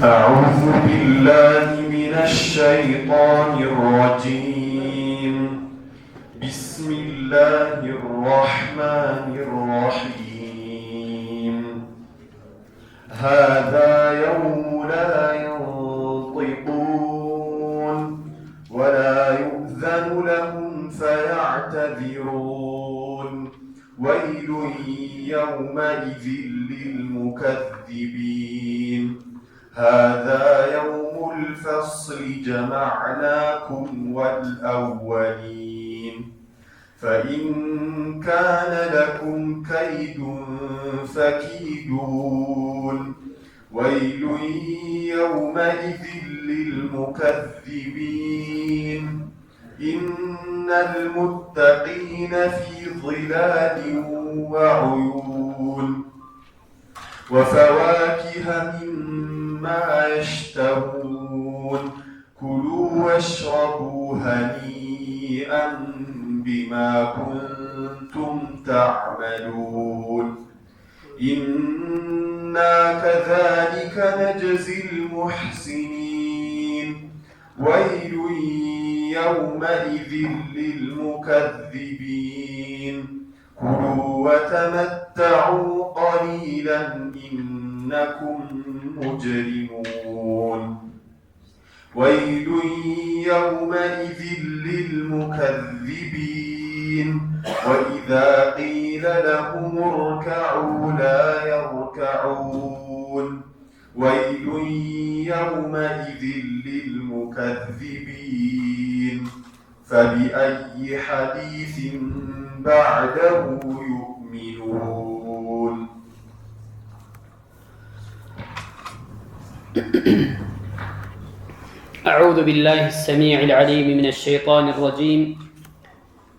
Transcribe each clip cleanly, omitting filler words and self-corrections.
أعوذ بالله من الشيطان الرجيم. بسم الله الرحمن الرحيم. هذا يوم لا ينطقون ولا يؤذن لهم فيعتذرون ويل يومئذ للمكذبين. هذا يوم الفصل جمعناكم والأولين فإن كان لكم كيد فكيدون ويل يومئذ للمكذبين. إن المتقين في ظلال وعيون وفواكه مما يشتهون كلوا واشربوا هنيئا بما كنتم تعملون. إنا كذلك نجزي المحسنين. ويل يومئذ للمكذبين. كلوا وتمتعوا قليلا إنكم مجرمون. ويل يومئذ للمكذبين. وإذا قيل لهم اركعوا لا يركعون. ويل يومئذ للمكذبين. فبأي حديث بعده يؤمنون. أعوذ بالله السميع العليم من الشيطان الرجيم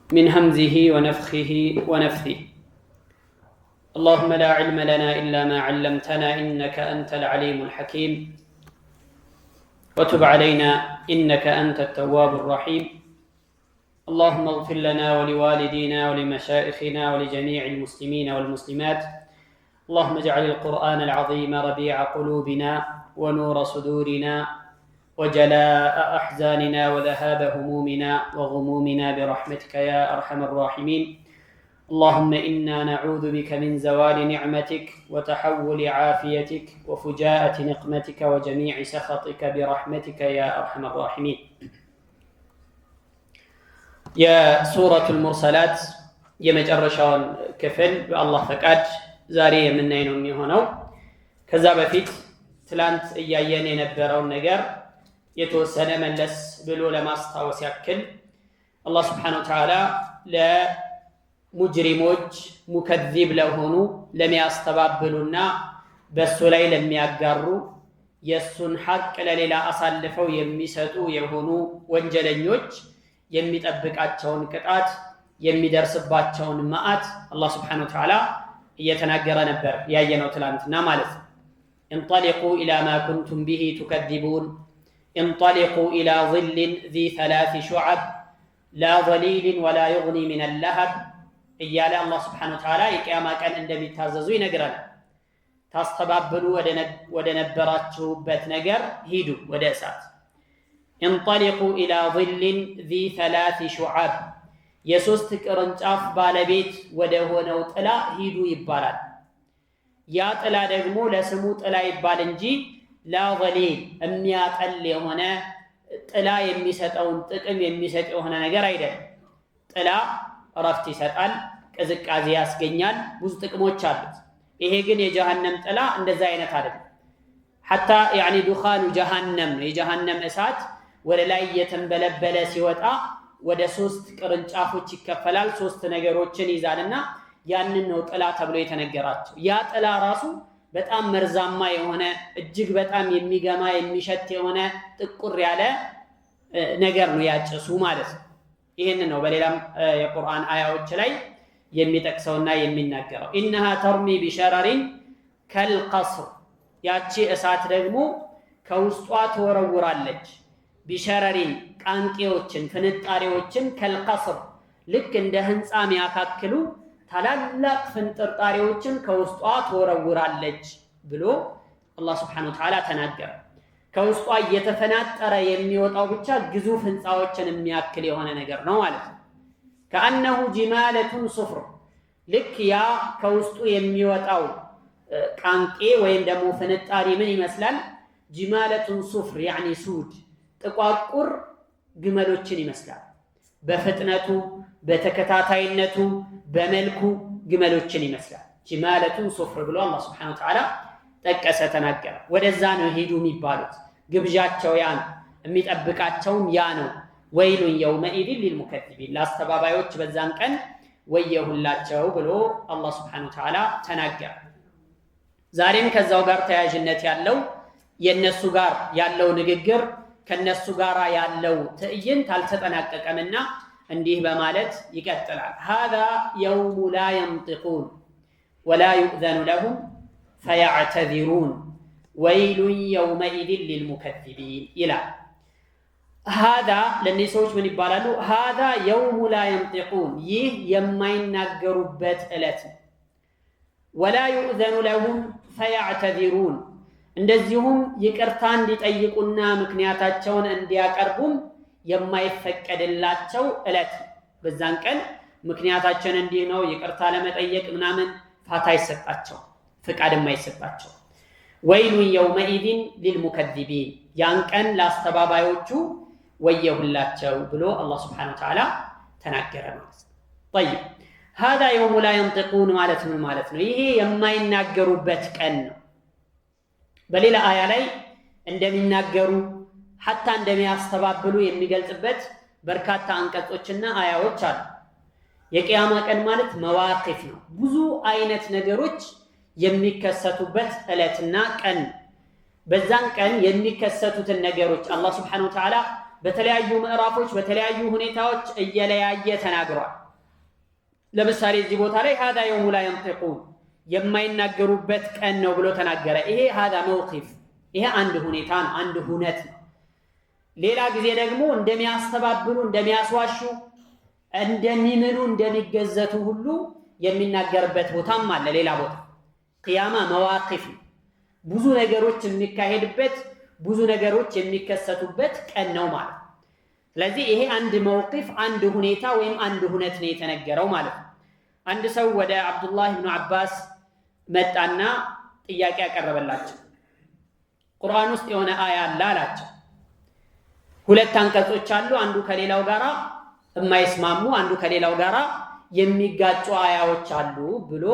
من همزه ونفخه ونفثه. اللهم لا علم لنا إلا ما علمتنا إنك أنت العليم الحكيم وتب علينا إنك أنت التواب الرحيم. اللهم اغفر لنا ولوالدينا ولمشائخنا ولجميع المسلمين والمسلمات. اللهم اجعل القرآن العظيم ربيع قلوبنا ونور صدورنا وجلاء أحزاننا وذهاب همومنا وغمومنا برحمتك يا أرحم الراحمين. اللهم إنا نعوذ بك من زوال نعمتك وتحول عافيتك وفجاءة نقمتك وجميع سخطك برحمتك يا أرحم الراحمين. يا سورة المرسلات የመጨረሻውን ክፍል በአላህ ፈቃድ ዛሬ የምናየው የሚሆነው ከዛ በፊት ትላንት እያየን የነበረውን ነገር የተወሰነ መለስ ብሎ ለማስታወስ ያክል አላህ Subhanahu Wa Ta'ala ለሙጅሪሞች ሙከዚብ ለሆኑ ለሚያስተባብሉና በሱ ላይ ለሚያጋሩ የሱን ሐቅ ለሌላ አሳልፈው የሚሰጡ የሆኑ ወንጀለኞች የሚጠብቃቸውን ቅጣት የሚደርስባቸውን መዓት አላህ Subhanahu Wa Ta'ala እየተናገረ ነበር ያየነው ትላንትና ማለት ነው። انطلقوا الى ما كنتم به تكذبون انطلقوا الى ظل ذي ثلاث شعب لا ظليل ولا يغني من اللهب እያለ አላህ Subhanahu Wa Ta'ala የቂያማ ቀን እንደሚታዘዙ ይነግራናል። ታስተባብሉ ወደ ነበራችሁበት ነገር ሂዱ ወደ እሳት። انطلقوا الى ظل ذي ثلاث شعب የሶስት ቅርንጫፍ ባለቤት ወደ ሆነው ጥላ ሂዱ ይባላል። ያ ጥላ ደግሞ ለስሙ ጥላ ይባል እንጂ ላ ظليل የሚያጠል የሆነ ጥላ የሚሰጠውን ጥቅም የሚሰጥ የሆነ ነገር አይደለም። ጥላ እረፍት ይሰጣል፣ ቅዝቃዜ ያስገኛል፣ ብዙ ጥቅሞች አሉት። ይሄ ግን የጀሃነም ጥላ እንደዛ አይነት አይደለም። حتى يعني دخان جهنم የጀሃነም እሳት ወደ ላይ የተንበለበለ ሲወጣ ወደ ሶስት ቅርንጫፎች ይከፈላል። ሶስት ነገሮችን ይዛልና ያንን ነው ጥላ ተብሎ የተነገራቸው። ያ ጥላ ራሱ በጣም መርዛማ የሆነ እጅግ በጣም የሚገማ የሚሸት የሆነ ጥቁር ያለ ነገር ነው ያጨሱ ማለት ነው። ይሄን ነው በሌላም የቁርአን አያዎች ላይ የሚጠቅሰውና የሚናገረው። ኢንሃ ተርሚ ቢሸረሪን ከልቀስር ያቺ እሳት ደግሞ ከውስጧ ተወረውራለች። ቢሸረሪን ቃንቄዎችን ፍንጣሪዎችን ከልቀስር ልክ እንደ ህንፃ የሚያካክሉ ታላላቅ ፍንጥርጣሪዎችን ከውስጧ ተወረውራለች ብሎ አላህ Subhanahu Wa Ta'ala ተናገረ። ከውስጧ እየተፈናጠረ የሚወጣው ብቻ ግዙፍ ህንፃዎችን የሚያክል የሆነ ነገር ነው ማለት ነው። ከአነሁ ጂማለቱን ሱፍር ልክ ያ ከውስጡ የሚወጣው ቃንቄ ወይም ደግሞ ፍንጣሪ ምን ይመስላል? ጂማለቱን ሱፍር ያኒ ሱድ ጥቋቁር ግመሎችን ይመስላል። በፍጥነቱ በተከታታይነቱ በመልኩ ግመሎችን ይመስላል። ጂማለቱን ሱፍር ብሎ አላህ ሱብሓነሁ ወተዓላ ጠቀሰ፣ ተናገረ። ወደዛ ነው ሄዱ የሚባሉት። ግብዣቸው ያ ነው፣ የሚጠብቃቸውም ያ ነው። ወይሉን የውመኢድን ሊልሙከዚቢን ለአስተባባዮች በዛን ቀን ወየሁላቸው ብሎ አላህ ሱብሓነሁ ወተዓላ ተናገረ። ዛሬም ከዛው ጋር ተያያዥነት ያለው የነሱ ጋር ያለው ንግግር ከነሱ ጋር ያለው ትዕይንት አልተጠናቀቀምና እንዲህ በማለት ይቀጥላል። ሃዛ የውሙ ላ የንጢቁን ወላ ዩእዘኑ ለሁም ፈያዕተዚሩን ወይሉን የውመኢድን ሊልሙከዚቢን ይላል። ሃዛ ለእነዚህ ሰዎች ምን ይባላሉ? ሃዛ የውሙ ላ የንጢቁን ይህ የማይናገሩበት ዕለት ነው። ወላ ዩእዘኑ ለሁም ፈያዕተዚሩን እንደዚሁም ይቅርታ እንዲጠይቁና ምክንያታቸውን እንዲያቀርቡም የማይፈቀድላቸው ዕለት ነው። በዛን ቀን ምክንያታቸውን እንዲህ ነው ይቅርታ ለመጠየቅ ምናምን ፋታ አይሰጣቸው፣ ፍቃድም አይሰጣቸው። ወይሉን የውመኢድን ሊልሙከዚቢን ያን ቀን ለአስተባባዮቹ ወየሁላቸው ብሎ አላህ ሱብሓነሁ ወተዓላ ተናገረ ማለት ነው። ጠይብ ሃዛ የውሙ ላ የንጢቁን ማለት ምን ማለት ነው? ይሄ የማይናገሩበት ቀን ነው። በሌላ አያ ላይ እንደሚናገሩ ሐታ እንደሚያስተባብሉ የሚገልጽበት በርካታ አንቀጾችና አያዎች አሉ። የቂያማ ቀን ማለት መዋቂፍ ነው። ብዙ አይነት ነገሮች የሚከሰቱበት ዕለትና ቀን። በዛን ቀን የሚከሰቱትን ነገሮች አላህ ሱብሓነሁ ወተዓላ በተለያዩ ምዕራፎች በተለያዩ ሁኔታዎች እየለያየ ተናግሯል። ለምሳሌ እዚህ ቦታ ላይ ሃዛ የውሙ ላ የንጢቁን የማይናገሩበት ቀን ነው ብሎ ተናገረ። ይሄ ሃዛ መውቂፍ፣ ይሄ አንድ ሁኔታ ነው፣ አንድ ሁነት ነው። ሌላ ጊዜ ደግሞ እንደሚያስተባብሉ፣ እንደሚያስዋሹ፣ እንደሚምሉ፣ እንደሚገዘቱ ሁሉ የሚናገርበት ቦታም አለ። ሌላ ቦታ ቂያማ መዋቂፍ ነው። ብዙ ነገሮች የሚካሄድበት ብዙ ነገሮች የሚከሰቱበት ቀን ነው ማለት ነው። ስለዚህ ይሄ አንድ መውቂፍ፣ አንድ ሁኔታ ወይም አንድ ሁነት ነው የተነገረው ማለት ነው። አንድ ሰው ወደ አብዱላህ ብኑ አባስ መጣና ጥያቄ ያቀረበላቸው። ቁርአን ውስጥ የሆነ አያ አለ አላቸው። ሁለት አንቀጾች አሉ፣ አንዱ ከሌላው ጋራ የማይስማሙ አንዱ ከሌላው ጋራ የሚጋጩ አያዎች አሉ ብሎ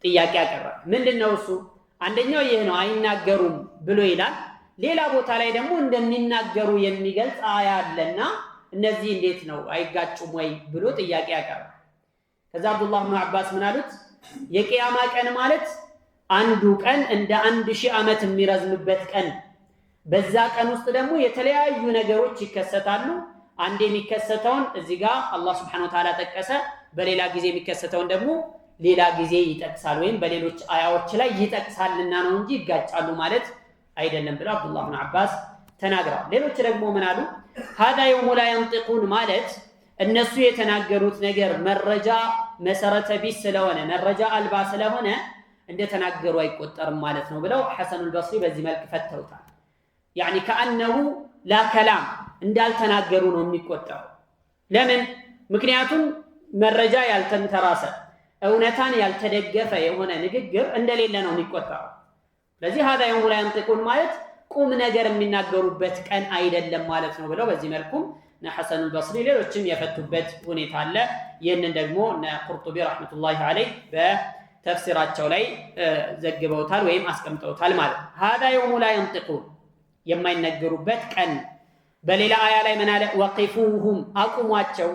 ጥያቄ ያቀረበ። ምንድነው እሱ? አንደኛው ይህ ነው አይናገሩም ብሎ ይላል። ሌላ ቦታ ላይ ደግሞ እንደሚናገሩ የሚገልጽ አያ አለና እነዚህ እንዴት ነው አይጋጩም ወይ ብሎ ጥያቄ ያቀረበ። ከዛ አብዱላህ ብኑ አባስ ምን አሉት? የቂያማ ቀን ማለት አንዱ ቀን እንደ 1000 ዓመት የሚረዝምበት ቀን። በዛ ቀን ውስጥ ደግሞ የተለያዩ ነገሮች ይከሰታሉ። አንድ የሚከሰተውን እዚህ ጋር አላህ Subhanahu Wa Ta'ala ጠቀሰ፣ በሌላ ጊዜ የሚከሰተውን ደግሞ ሌላ ጊዜ ይጠቅሳል ወይም በሌሎች አያዎች ላይ ይጠቅሳልና ነው እንጂ ይጋጫሉ ማለት አይደለም ብለው አብዱላህ ብኑ አባስ ተናግረዋል። ሌሎች ደግሞ ምን አሉ? هذا يوم لا ينطقون ማለት እነሱ የተናገሩት ነገር መረጃ መሰረተ ቢስ ስለሆነ መረጃ አልባ ስለሆነ እንደተናገሩ አይቆጠርም ማለት ነው ብለው ሐሰኑል በስሪ በዚህ መልክ ፈተውታል። يعني كأنه لا كلام እንዳልተናገሩ ነው የሚቆጠረው። ለምን? ምክንያቱም መረጃ ያልተንተራሰ እውነታን ያልተደገፈ የሆነ ንግግር እንደሌለ ነው የሚቆጠረው። ስለዚህ هذا يوم لا ينطقون ማለት ቁም ነገር የሚናገሩበት ቀን አይደለም ማለት ነው ብለው በዚህ መልኩም ሐሰኑል በስሪ ሌሎችም የፈቱበት ሁኔታ አለ። ይህንን ደግሞ ቁርጡቢ ረህመቱላሂ ዐለይህ በተፍሲራቸው ላይ ዘግበውታል ወይም አስቀምጠውታል ማለት ነው። هذا يوم لا ينطقون የማይነገሩበት ቀን። በሌላ አያ ላይ ምን አለ? ወቂፉሁም አቁሟቸው፣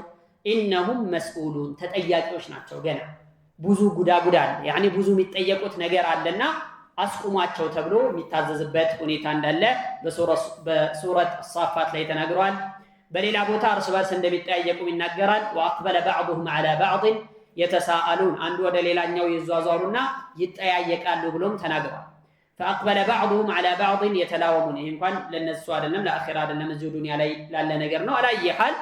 ኢነሁም መስኡሉን ተጠያቂዎች ናቸው። ገና ብዙ ጉዳጉዳ አለ፣ ያኒ ብዙ የሚጠየቁት ነገር አለና አስቁሟቸው ተብሎ የሚታዘዝበት ሁኔታ እንዳለ በሱረት አሳፋት ላይ ተናግሯል። በሌላ ቦታ እርስ በርስ እንደሚጠያየቁ ይናገራል። ወአቅበለ ባዕዱሁም ዐላ ባዕድን የተሳአሉን አንዱ ወደ ሌላኛው ይዟዟሩና ይጠያየቃሉ ብሎም ተናግሯል። فأقبل بعضهم على بعض يتلاومون ይሄ እንኳን ለነሱ አይደለም ለአኺራ አይደለም እዚሁ ዱንያ ላይ ላለ ነገር ነው። አላየ ሐል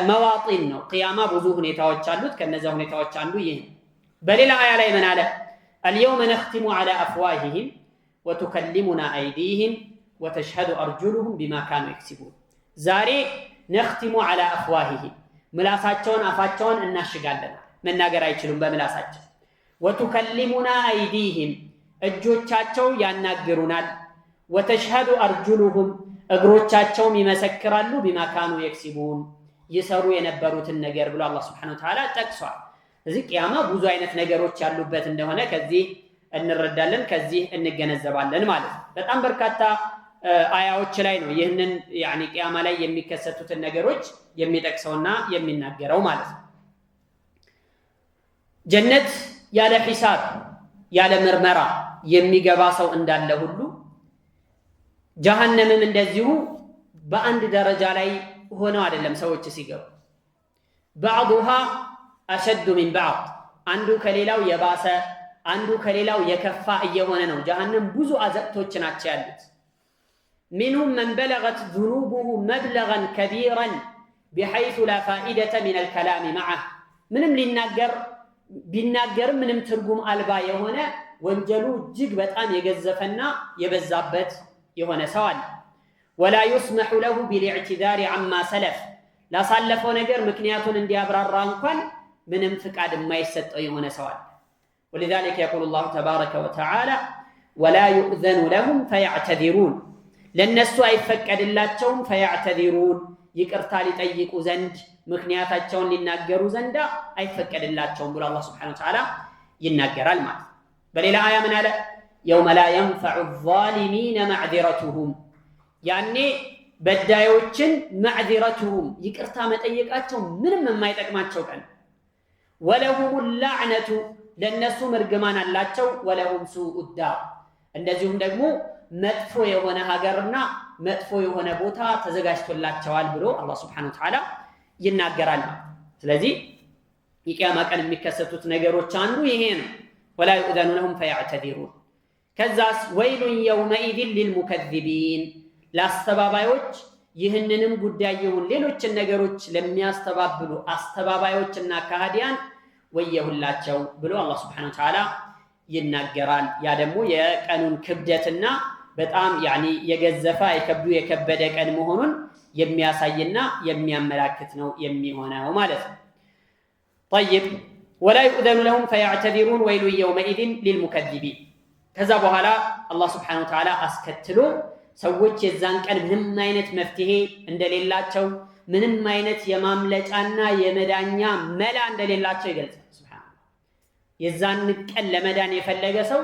መዋጢን ነው። ቂያማ ብዙ ሁኔታዎች አሉት። ከነዛ ሁኔታዎች አንዱ ይሄ ነው። በሌላ አያ ላይ ምን አለ? اليوم نختم على أفواههم وتكلمنا أيديهم وتشهد أرجلهم بما كانوا يكسبون زاري نختم على أفواههم ملاساتشون أفاتشون الناشقالنا من ناقر أيشلون بملاساتشون وتكلمنا أيديهم الجوتشاتشو يناقرونال وتشهد أرجلهم أقروتشاتشو يمسكرالو بما كانوا يكسبون يسروا ينبروت النقر بلو الله سبحانه وتعالى تكسوا ذي قيامة بوزو عينة نقروتش ያሉበት እንደሆነ ከዚህ እንረዳለን ከዚህ እንገነዘባለን ማለት ነው በጣም በርካታ አያዎች ላይ ነው ይህንን ያኒ ቂያማ ላይ የሚከሰቱትን ነገሮች የሚጠቅሰውና የሚናገረው ማለት ነው ጀነት ያለ ሒሳብ ያለ ምርመራ የሚገባ ሰው እንዳለ ሁሉ ጀሃነምም እንደዚሁ በአንድ ደረጃ ላይ ሆነው አይደለም ሰዎች ሲገቡ بعضها أشد من بعض አንዱ ከሌላው የባሰ አንዱ ከሌላው የከፋ እየሆነ ነው ጀሃነም ብዙ አዘቅቶች ናቸው ያሉት منهم من بلغت ذنوبه مبلغا كبيرا بحيث لا فائدة من الكلام معه ምንም ሊናገር ቢናገር ምንም ትርጉም አልባ የሆነ ወንጀሉ እጅግ በጣም የገዘፈና የበዛበት የሆነ ሰው አለ ولا يسمح له بالاعتذار عما سلف لا ሳለፈው ነገር ምክንያቱን እንዲያብራራ እንኳን ምንም ፍቃድ የማይሰጠው የሆነ ሰው አለ ولذلك يقول الله تبارك وتعالى ولا يؤذن لهم فيعتذرون ለነሱ አይፈቀድላቸውም فيعتذرون ይቅርታ ሊጠይቁ ዘንድ ምክንያታቸውን ሊናገሩ ዘንድ አይፈቀድላቸውም ብሎ አላህ Subhanahu Wa Ta'ala ይናገራል ማለት በሌላ አያ ምን አለ يوم لا ينفع الظالمين معذرتهم ያኔ በዳዮችን معذرتهم ይቅርታ መጠየቃቸው ምንም የማይጠቅማቸው ቀን ولهم اللعنة ለነሱ መርገማን አላቸው ولهم سوء الدار እንደዚሁም ደግሞ መጥፎ የሆነ ሀገርና መጥፎ የሆነ ቦታ ተዘጋጅቶላቸዋል ብሎ አላህ Subhanahu Wa Ta'ala ይናገራል ስለዚህ የቂያማ ቀን የሚከሰቱት ነገሮች አንዱ ይሄ ነው ولا يؤذن لهم فيعتذرون ከዛስ ويل يومئذ للمكذبين ለአስተባባዮች ይህንንም ጉዳይ ይሁን ሌሎችን ነገሮች ለሚያስተባብሉ አስተባባዮችና ካህዲያን ወየሁላቸው ብሎ አላህ Subhanahu Wa Ta'ala ይናገራል ያ ደግሞ የቀኑን ክብደትና በጣም ያኒ የገዘፈ የከበደ ቀን መሆኑን የሚያሳይና የሚያመላክት ነው የሚሆነው ማለት ነው طيب ولا يؤذن لهم فيعتذرون ويل يومئذ للمكذبين ከዛ በኋላ አላህ Subhanahu Wa Ta'ala አስከትሎ ሰዎች የዛን ቀን ምንም አይነት መፍትሄ እንደሌላቸው ምንም አይነት የማምለጫና የመዳኛ መላ እንደሌላቸው ይገልጻል ሱብሃንአላህ የዛን ቀን ለመዳን የፈለገ ሰው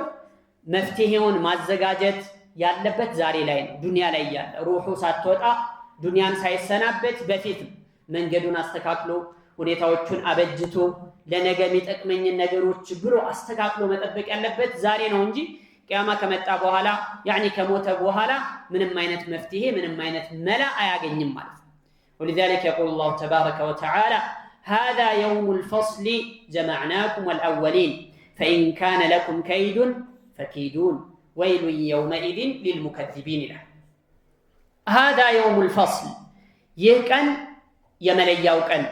መፍትሄውን ማዘጋጀት ያለበት ዛሬ ላይ ነው ዱንያ ላይ ያለ ሩሑ ሳትወጣ ዱንያን ሳይሰናበት በፊት መንገዱን አስተካክሎ ሁኔታዎቹን አበጅቶ ለነገ የሚጠቅመኝ ነገሮች ብሎ አስተካክሎ መጠበቅ ያለበት ዛሬ ነው እንጂ ቂያማ ከመጣ በኋላ ያኒ ከሞተ በኋላ ምንም አይነት መፍትሄ ምንም አይነት መላ አያገኝም ማለት ነው ولذلك يقول الله تبارك وتعالى هذا يوم الفصل جمعناكم والأولين فإن كان لكم كيد فكيدون ويل يومئذ للمكذبين له هذا يوم الفصل يكن يملياو كن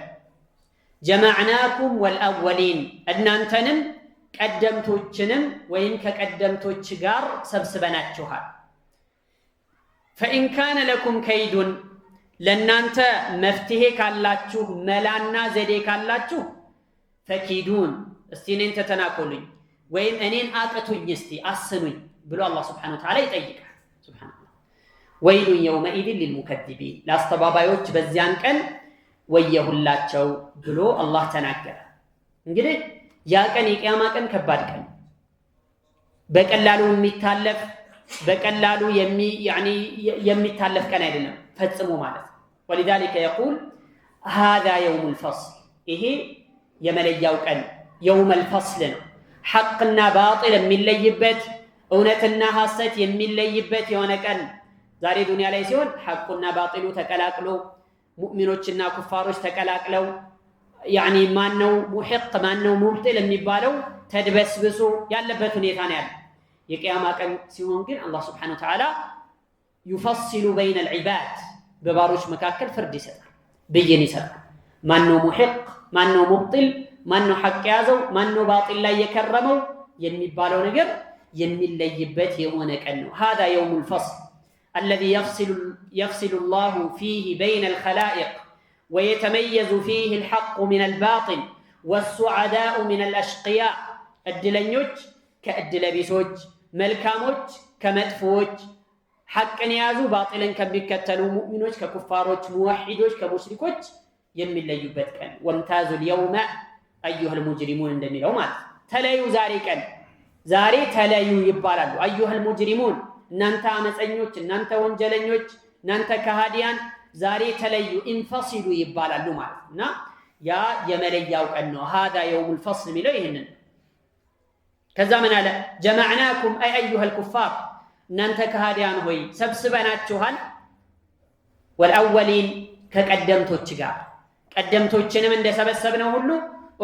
جمعناكم والأولين أدنانتنم ቀደምቶችንም ወይም ከቀደምቶች ጋር ሰብስበናችኋል فإن كان لكم كيد ለናንተ መፍትሄ ካላችሁ መላና ዘዴ ካላችሁ فكيدون እስቲ እኔን ተተናኮሉኝ ወይም እኔን አቅቱኝ እስቲ አስኑኝ ብሎ አላህ Subhanahu Wa Ta'ala ይጠይቃል ሱብሃንአላህ ويل يومئذ للمكذبين ላስተባባዮች በዚያን ቀን ወየሁላቸው ብሎ አላህ ተናገረ እንግዲህ ያ ቀን የቂያማ ቀን ከባድ ቀን በቀላሉ የሚታለፍ በቀላሉ የሚታለፍ ቀን አይደለም ፈጽሞ ማለት ولذلك يقول هذا يوم الفصل ይሄ የመለያው ቀን يوم الفصل ነው ሐቅና ባጢል የሚለይበት እውነትና ሐሰት የሚለይበት የሆነ ቀን ዛሬ ዱንያ ላይ ሲሆን ሐቁና ባጢሉ ተቀላቅሎ ሙእሚኖችና ኩፋሮች ተቀላቅለው ያኒ ማነው ሙሂቅ ማነው ሙብጢል የሚባለው ተድበስብሶ ያለበት ሁኔታ ነው ያለው የቂያማ ቀን ሲሆን ግን አላህ Subhanahu Wa Ta'ala يفصل بين العباد በባሮች መካከል ፍርድ ይሰጣል ብይን ይሰጣል ማነው ሙሂቅ ማነው ሙብጢል ማነው ሐቅ ያዘው ማነው ባጢል ላይ የከረመው የሚባለው ነገር የሚለይበት የሆነ ቀን ነው هذا يوم الفصل الذي يفصل الله فيه بين الخلائق ويتميز فيه الحق من الباطل والسعداء من الأشقياء الدلنيوج كالدلبيسوج ملكاموج كمدفوج حقا يازو باطلا كبكتلوا مؤمنوج ككفاروج موحدوج كمشركوج يمن ليبت كان وامتازوا اليوم أيها المجرمون እንደሚለው ማለት ተለዩ ዛሬ ቀን ዛሬ ተለዩ ይባላሉ أيها المجرمون እናንተ አመፀኞች እናንተ ወንጀለኞች እናንተ ከሃዲያን ዛሬ ተለዩ እንፈሲሉ ይባላሉ ማለትና ያ የመለያው ቀን ነው هذا يوم الفصل ሚለው ይሄንን ከዛ ምን አለ جمعناكم أي أيها الكفار እናንተ ከሃዲያን ሆይ ሰብስበናችኋል والأولين ከቀደምቶች ጋር ቀደምቶችንም እንደሰበሰብነው ሁሉ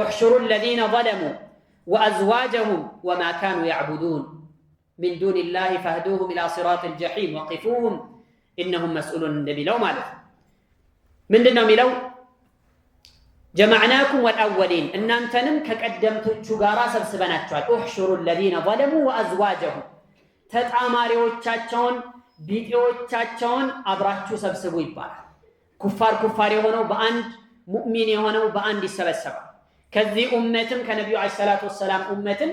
احشروا الذين ظلموا وأزواجهم وما كانوا يعبدون من دون الله فاهدوهم إلى صراط الجحيم وقفوهم إنهم مسؤولون እንደሚለው ማለት ምንድነው የሚለው جمعناكم والأولين እናንተንም ከቀደምቶቹ ጋር ሰብስበናችኋል احشروا الذين ظلموا وأزواجهم ተጣማሪዎቻቸውን ቢጤዎቻቸውን አብራችሁ ሰብስቡ ይባላል ኩፋር የሆነው በአንድ ሙእሚን የሆነው በአንድ ይሰበሰባል ከዚህ ኡመትም ከነብዩ አለይሂ ሰላቱ ወሰለም ኡመትን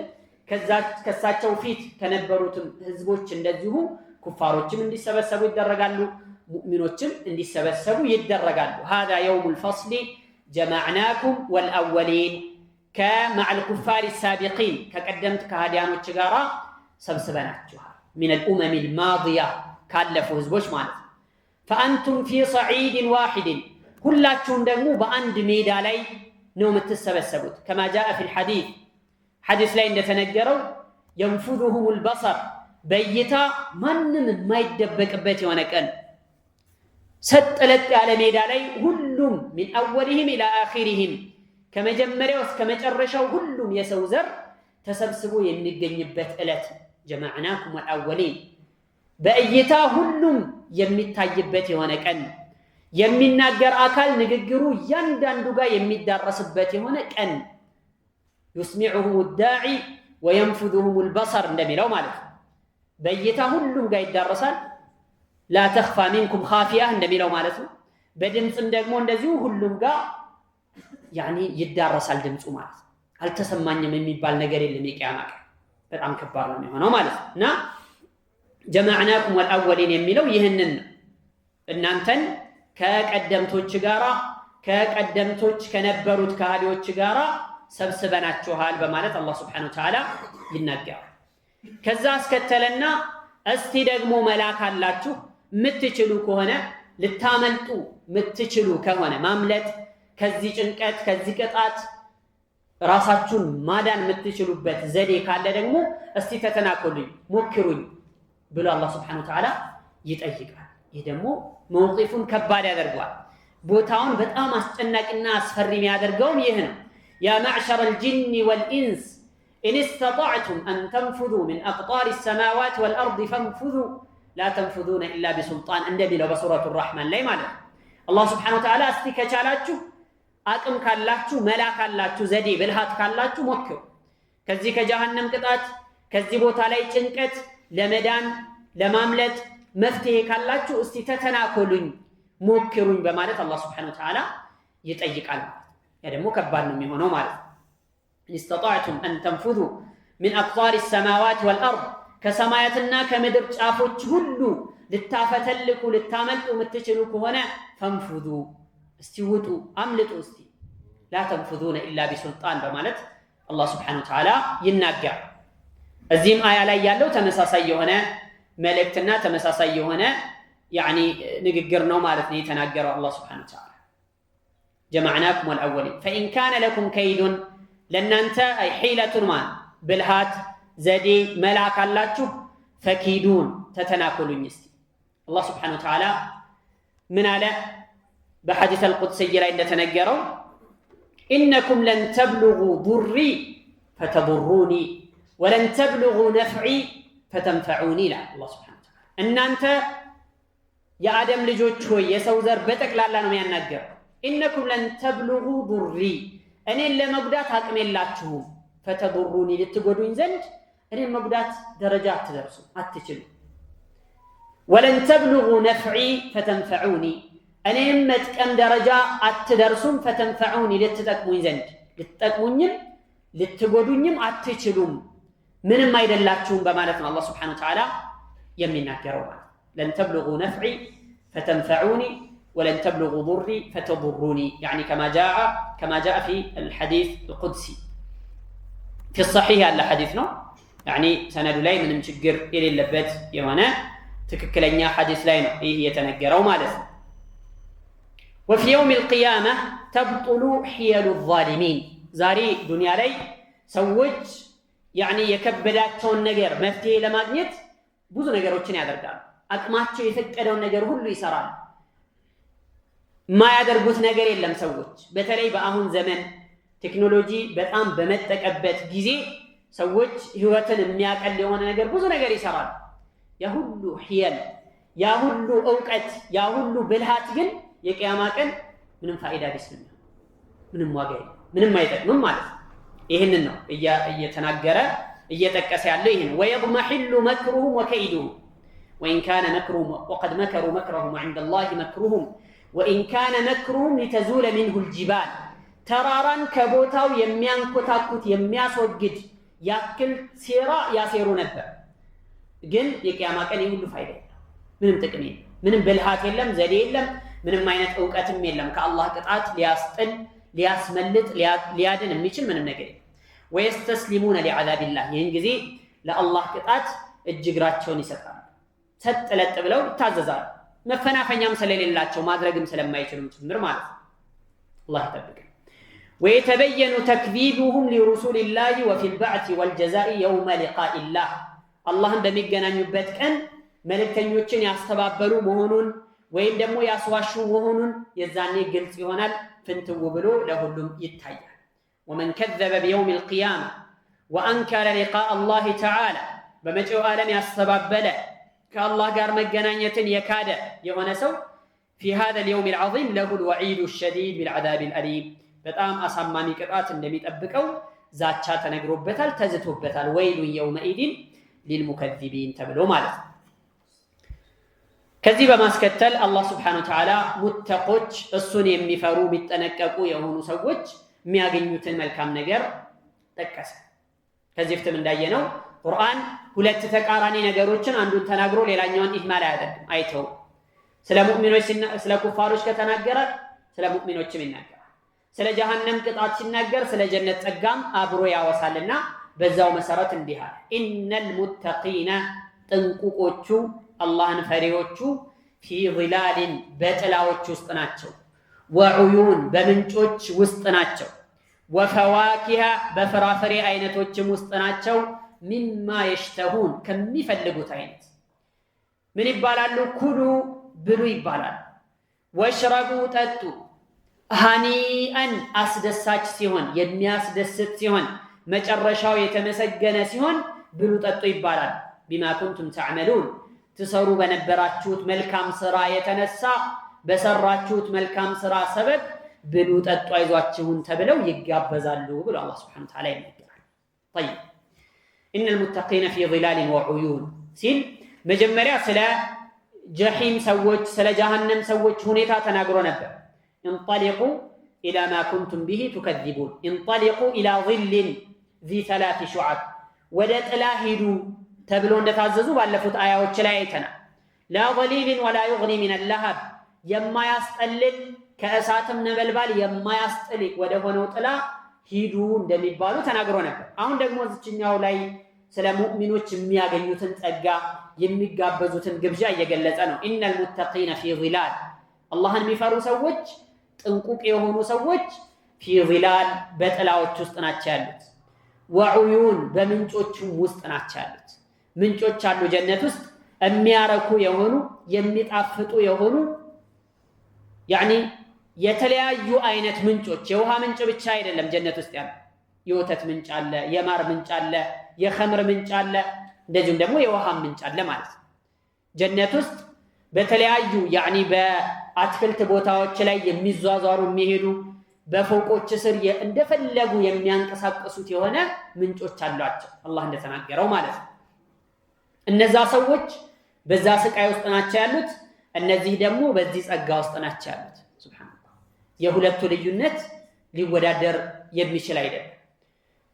ከሳቸው ፊት ከነበሩትም ህዝቦች እንደዚሁ ኩፋሮችም እንዲሰበሰቡ ይደረጋሉ ሙእሚኖችም እንዲሰበሰቡ ይደረጋሉ هذا يوم الفصل جمعناكم والأولين كمع الكفار السابقين كقدمت كهاديانوች ጋራ ሰብስበናችኋል من الأمم الماضية ካለፈው ህዝቦች ማለት فأنتم في صعيد واحد ሁላችሁም ደግሞ በአንድ ሜዳ ላይ ነው የምትሰበሰቡት كما جاء في الحديث حديث ላይ እንደተነገረው ينفذهم البصر በእይታ ማንንም የማይደበቅበት የሆነ ቀን ሰጥለጥ ያለ ሜዳ ላይ ሁሉም من أولهم إلى آخرهم ከመጀመሪያው እስከ መጨረሻው ሁሉም የሰው ዘር ተሰብስቦ የሚገኝበት ዕለት جمعناكم والأولين በእይታ ሁሉም የሚታይበት የሆነ ቀን የሚናገር አካል ንግግሩ ያንዳንዱ ጋር የሚዳረስበት የሆነ ቀን يسمعهم الداعي وينفذهم البصر እንደሚለው ማለት በእይታ ሁሉም ጋር ይዳረሳል لا تخفى منكم خافية እንደሚለው ማለት ነው በድምጽም ደግሞ እንደዚሁ ሁሉም ጋር يعني ይዳረሳል ድምጹ ማለት አልተሰማኝም የሚባል ነገር የለም የቂያማ ቀን በጣም ከባድ ነው የሚሆነው ማለት እና جمعناكم والأولين የሚለው ይሄንን እናንተን ከቀደምቶች ጋራ ከቀደምቶች ከነበሩት ከሃዲዎች ጋራ ሰብስበናችኋል በማለት አላህ Subhanahu Wa Ta'ala ይናገራል ከዛ አስከተለና እስቲ ደግሞ መላክ አላችሁ ምትችሉ ከሆነ ልታመልጡ ምትችሉ ከሆነ ማምለጥ ከዚህ ጭንቀት ከዚህ ቅጣት ራሳችሁን ማዳን ምትችሉበት ዘዴ ካለ ደግሞ እስቲ ተተናኮሉኝ ሞክሩኝ ብሎ አላህ Subhanahu Wa Ta'ala ይጠይቃል ይሄ ደግሞ መውቂፉን ከባድ ያደርጋል ቦታውን በጣም አስጨናቂና አስፈሪ የሚያደርገው ይሄ ነው يا معشر الجن والإنس إن استطعتم أن تنفذوا من أقطار السماوات والأرض فانفذوا لا تنفذون إلا بسلطان النبي لو بسورة الرحمن لا يمانع الله سبحانه وتعالى استكشالاتشو አቅም ካላችሁ መላክ ካላችሁ ዘዴ ብልሃት ካላችሁ ሞክሩ ከዚህ ከጀሃነም ቅጣት ከዚህ ቦታ ላይ ጭንቀት ለመዳን ለማምለጥ መፍትሄ ካላችሁ እስቲ ተተናኮሉኝ ሞክሩኝ በማለት አላህ Subhanahu Wa Ta'ala ይጠይቃል ያ ደግሞ ከባድ ነው የሚሆነው ማለት استطعتم أن تنفذوا من أقطار السماوات والأرض ከሰማያትና ከምድር ጫፎች ሁሉ ልታፈተልኩ ልታመልጡ ምትችሉ ከሆነ فانفذوا استوتو املطوا استي لا تنفذون الا بسلطان በማለት አላህ Subhanahu Wa Ta'ala ይናገራል እዚህም አያ ላይ ያለው ተመሳሳይ የሆነ መልእክትና ተመሳሳይ የሆነ يعني ንግግር ነው ማለት ነው የተናገረው አላህ Subhanahu Wa Ta'ala جمعناكم والأولين فإن كان لكم كيد لننت أي حيلة ما بالهات زدي ملاك አላችሁ فكيدون تتناكلون يستي الله Subhanahu Wa Ta'ala من على بحديث القدسي لا እንደተነገረው إنكم لن تبلغوا ضري فتضروني ولن تبلغوا نفعي فتنفعوني لا الله سبحانه وتعالى እናንተ የአደም ልጆች ሆይ የሰው ዘር በጠቅላላ ነው የሚያናገረው إنكم لن تبلغوا ضري እኔን ለመጉዳት አቅም የላችሁም فتضروني ልትጎዱኝ ዘንድ እኔን መጉዳት ደረጃ አትደርሱ አትችሉ ወለን ተብሉጉ ነፍዒ ፈተንፈዑኒ እኔም መጥቀም ደረጃ አትደርሱም ፈተንፈዑኒ ልትጠቅሙኝ ዘንድ ልትጠቅሙኝም ልትጎዱኝም አትችሉም ምንም አይደላችሁም በማለት ነው አላህ ሱብሓነሁ ወተዓላ የሚናገረው ማለት ለን ተብሉጉ ነፍዒ ፈተንፈዑኒ ولن تبلغوا ضري فتضروني يعني كما جاء في الحديث القدسي في الصحيح على حديثنا يعني سند لاي من مشجر الى اللبت يوانا تككلنيا حديث لاي ነው ይሄ የተነገረው ማለት ነው وفي يوم القيامه تبطل حيل الظالمين ዛሬ ዱንያ ላይ ሰዎች يعني የከበዳቸውን ነገር መፍትሄ ለማግኘት ብዙ ነገሮችን ያደርጋሉ አቅማቸው የፈቀደውን ነገር ሁሉ ይሰራሉ ማያደርጉት ነገር የለም ሰዎች በተለይ በአሁን ዘመን ቴክኖሎጂ በጣም በመጠቀበት ጊዜ ሰዎች ህይወትን የሚያቀል የሆነ ነገር ብዙ ነገር ይሰራሉ ያ ሁሉ ሒየል ያ ሁሉ ዕውቀት ያ ሁሉ ብልሃት ግን የቂያማ ቀን ምንም ፋይዳ ቢስ ነው ምንም ዋጋ ምንም አይጠቅምም ማለት ይሄንን ነው እየተናገረ እየተጠቀሰ ያለው ይሄን ويضمحل مكرهم وكيدهم وإن كان مكرهم وقد مكروا مكرهم عند الله مكرهم وإن كان مكرهم لتزول منه الجبال تراران كبوتاو የሚያንኮታኩት የሚያስወግድ ያክል ሴራ ያሴሩ ነበር ግን የቂያማ ቀን ይሁሉ ፋይዳ ምንም ጥቅም የለም ምንም ብልሃት የለም ዘዴ የለም ምንም አይነት ዕውቀትም የለም ከአላህ ቅጣት ሊያስጥል ሊያስመልጥ ሊያድን የሚችል ምንም ነገር የለም ويستسلمون لعذاب الله ይህን ጊዜ ለአላህ ቅጣት እጅግራቸውን ይሰጣሉ ሰጥለጥ ብለው ይታዘዛሉ መፈናፈኛም ስለሌላቸው ማድረግም ስለማይችሉም ጭምር ማለት ነው አላህ ይጠብቅ ويتبين تكذيبهم لرسول الله وفي البعث والجزاء يوم لقاء الله اللهم በሚገናኙበት ቀን መልእክተኞችን ያስተባበሉ መሆኑን ወይም ደግሞ ያስዋሹ መሆኑን የዛኔ ግልጽ ይሆናል ፍንትው ብሎ ለሁሉም ይታያል ومن كذب بيوم القيامة وأنكر لقاء الله تعالى በመጪው ዓለም ያስተባበለ كالله قال مجانية يكاد يونسو في هذا اليوم العظيم له الوعيد الشديد بالعذاب الأليم بتام أسماني كرات النبي تبكوا زاتشات نجربتال تزتوبتال ويل يومئذ للمكذبين تبلو ماله كذب ما سكتل الله سبحانه وتعالى متقوج السني مفرو بالتنككو يهون سوج مياغنيوتن ملكام نجر تكس كذبت من داينو ቁርአን ሁለት ተቃራኒ ነገሮችን አንዱን ተናግሮ ሌላኛውን ኢህማል አያደርግም አይተው ስለ ሙእሚኖች ስለ ኩፋሮች ከተናገረ ስለ ሙእሚኖችም ይናገራል ስለ ጀሃነም ቅጣት ሲናገር ስለ ጀነት ጸጋም አብሮ ያወሳልና በዛው መሰረት እንዲህ አለ ኢነል ሙተቂና ጥንቁቆቹ አላህን ፈሪዎቹ ፊ ظلال በጥላዎች ውስጥ ናቸው ወዑዩን በምንጮች ውስጥ ናቸው ወፈዋኪሃ በፍራፍሬ አይነቶችም ውስጥ ናቸው مما يشتهون كم يفلقوا تاينت من يبالالو كلوا بلو يبالال واشربوا تتو هنيئا أسدساج سيهون يدمياس دست سيهون مجرشاو يتمسجن سيهون بلو تتو يبالال بما كنتم تعملون تسروا بنبراتشوت ملكام سرا يتنسى بسراتشوت ملكام سرا سبب بلو تتو عيزواتشهون تبلو يقابزالو بلو الله سبحانه وتعالى يمكن طيب إن المتقين في ظلال وعيون سين مجمريا سلا جحيم سوج سلا جهنم سوج هنيتا تناقروا نبا انطلقوا إلى ما كنتم به تكذبون انطلقوا إلى ظل ذي 3 شعب ودت لاهدوا تبلون دتعززوا بالفوت آية وشلايتنا لا ظليل ولا يغني من اللهب يما يستقلل كأساتم نبلبال يما يستقلق ودفنوا طلا ሂዱን እንደሚባሉ ተናግሮ ነበር አሁን ደግሞ እዚህኛው ላይ ስለ ሙእሚኖች የሚያገኙትን ጸጋ የሚጋበዙትን ግብዣ እየገለጸ ነው ኢነል ሙተቂና ፊ ظلال አላህን የሚፈሩ ሰዎች ጥንቁቅ የሆኑ ሰዎች ፊ ظلال በጥላዎች ውስጥ ናቸው ያሉት ወዑዩን በምንጮቹም ውስጥ ናቸው ያሉት ምንጮች አሉ ጀነት ውስጥ የሚያረኩ የሆኑ የሚጣፍጡ የሆኑ يعني የተለያዩ አይነት ምንጮች የውሃ ምንጭ ብቻ አይደለም ጀነት ውስጥ ያለው የወተት ምንጭ አለ የማር ምንጭ አለ የኸምር ምንጭ አለ እንደዚሁም ደግሞ የውሃ ምንጭ አለ ማለት ነው ጀነት ውስጥ በተለያዩ يعني በአትክልት ቦታዎች ላይ የሚዟዟሩ የሚሄዱ በፎቆች ስር እንደፈለጉ የሚያንቀሳቅሱት የሆነ ምንጮች አሏቸው አላህ እንደተናገረው ማለት ነው እነዛ ሰዎች በዛ ስቃይ ውስጥ ናቸው ያሉት። እነዚህ ደግሞ በዚህ ጸጋ ውስጥ ናቸው ያሉት። ሱብሃንአላህ የሁለቱ ልዩነት ሊወዳደር የሚችል አይደለም፣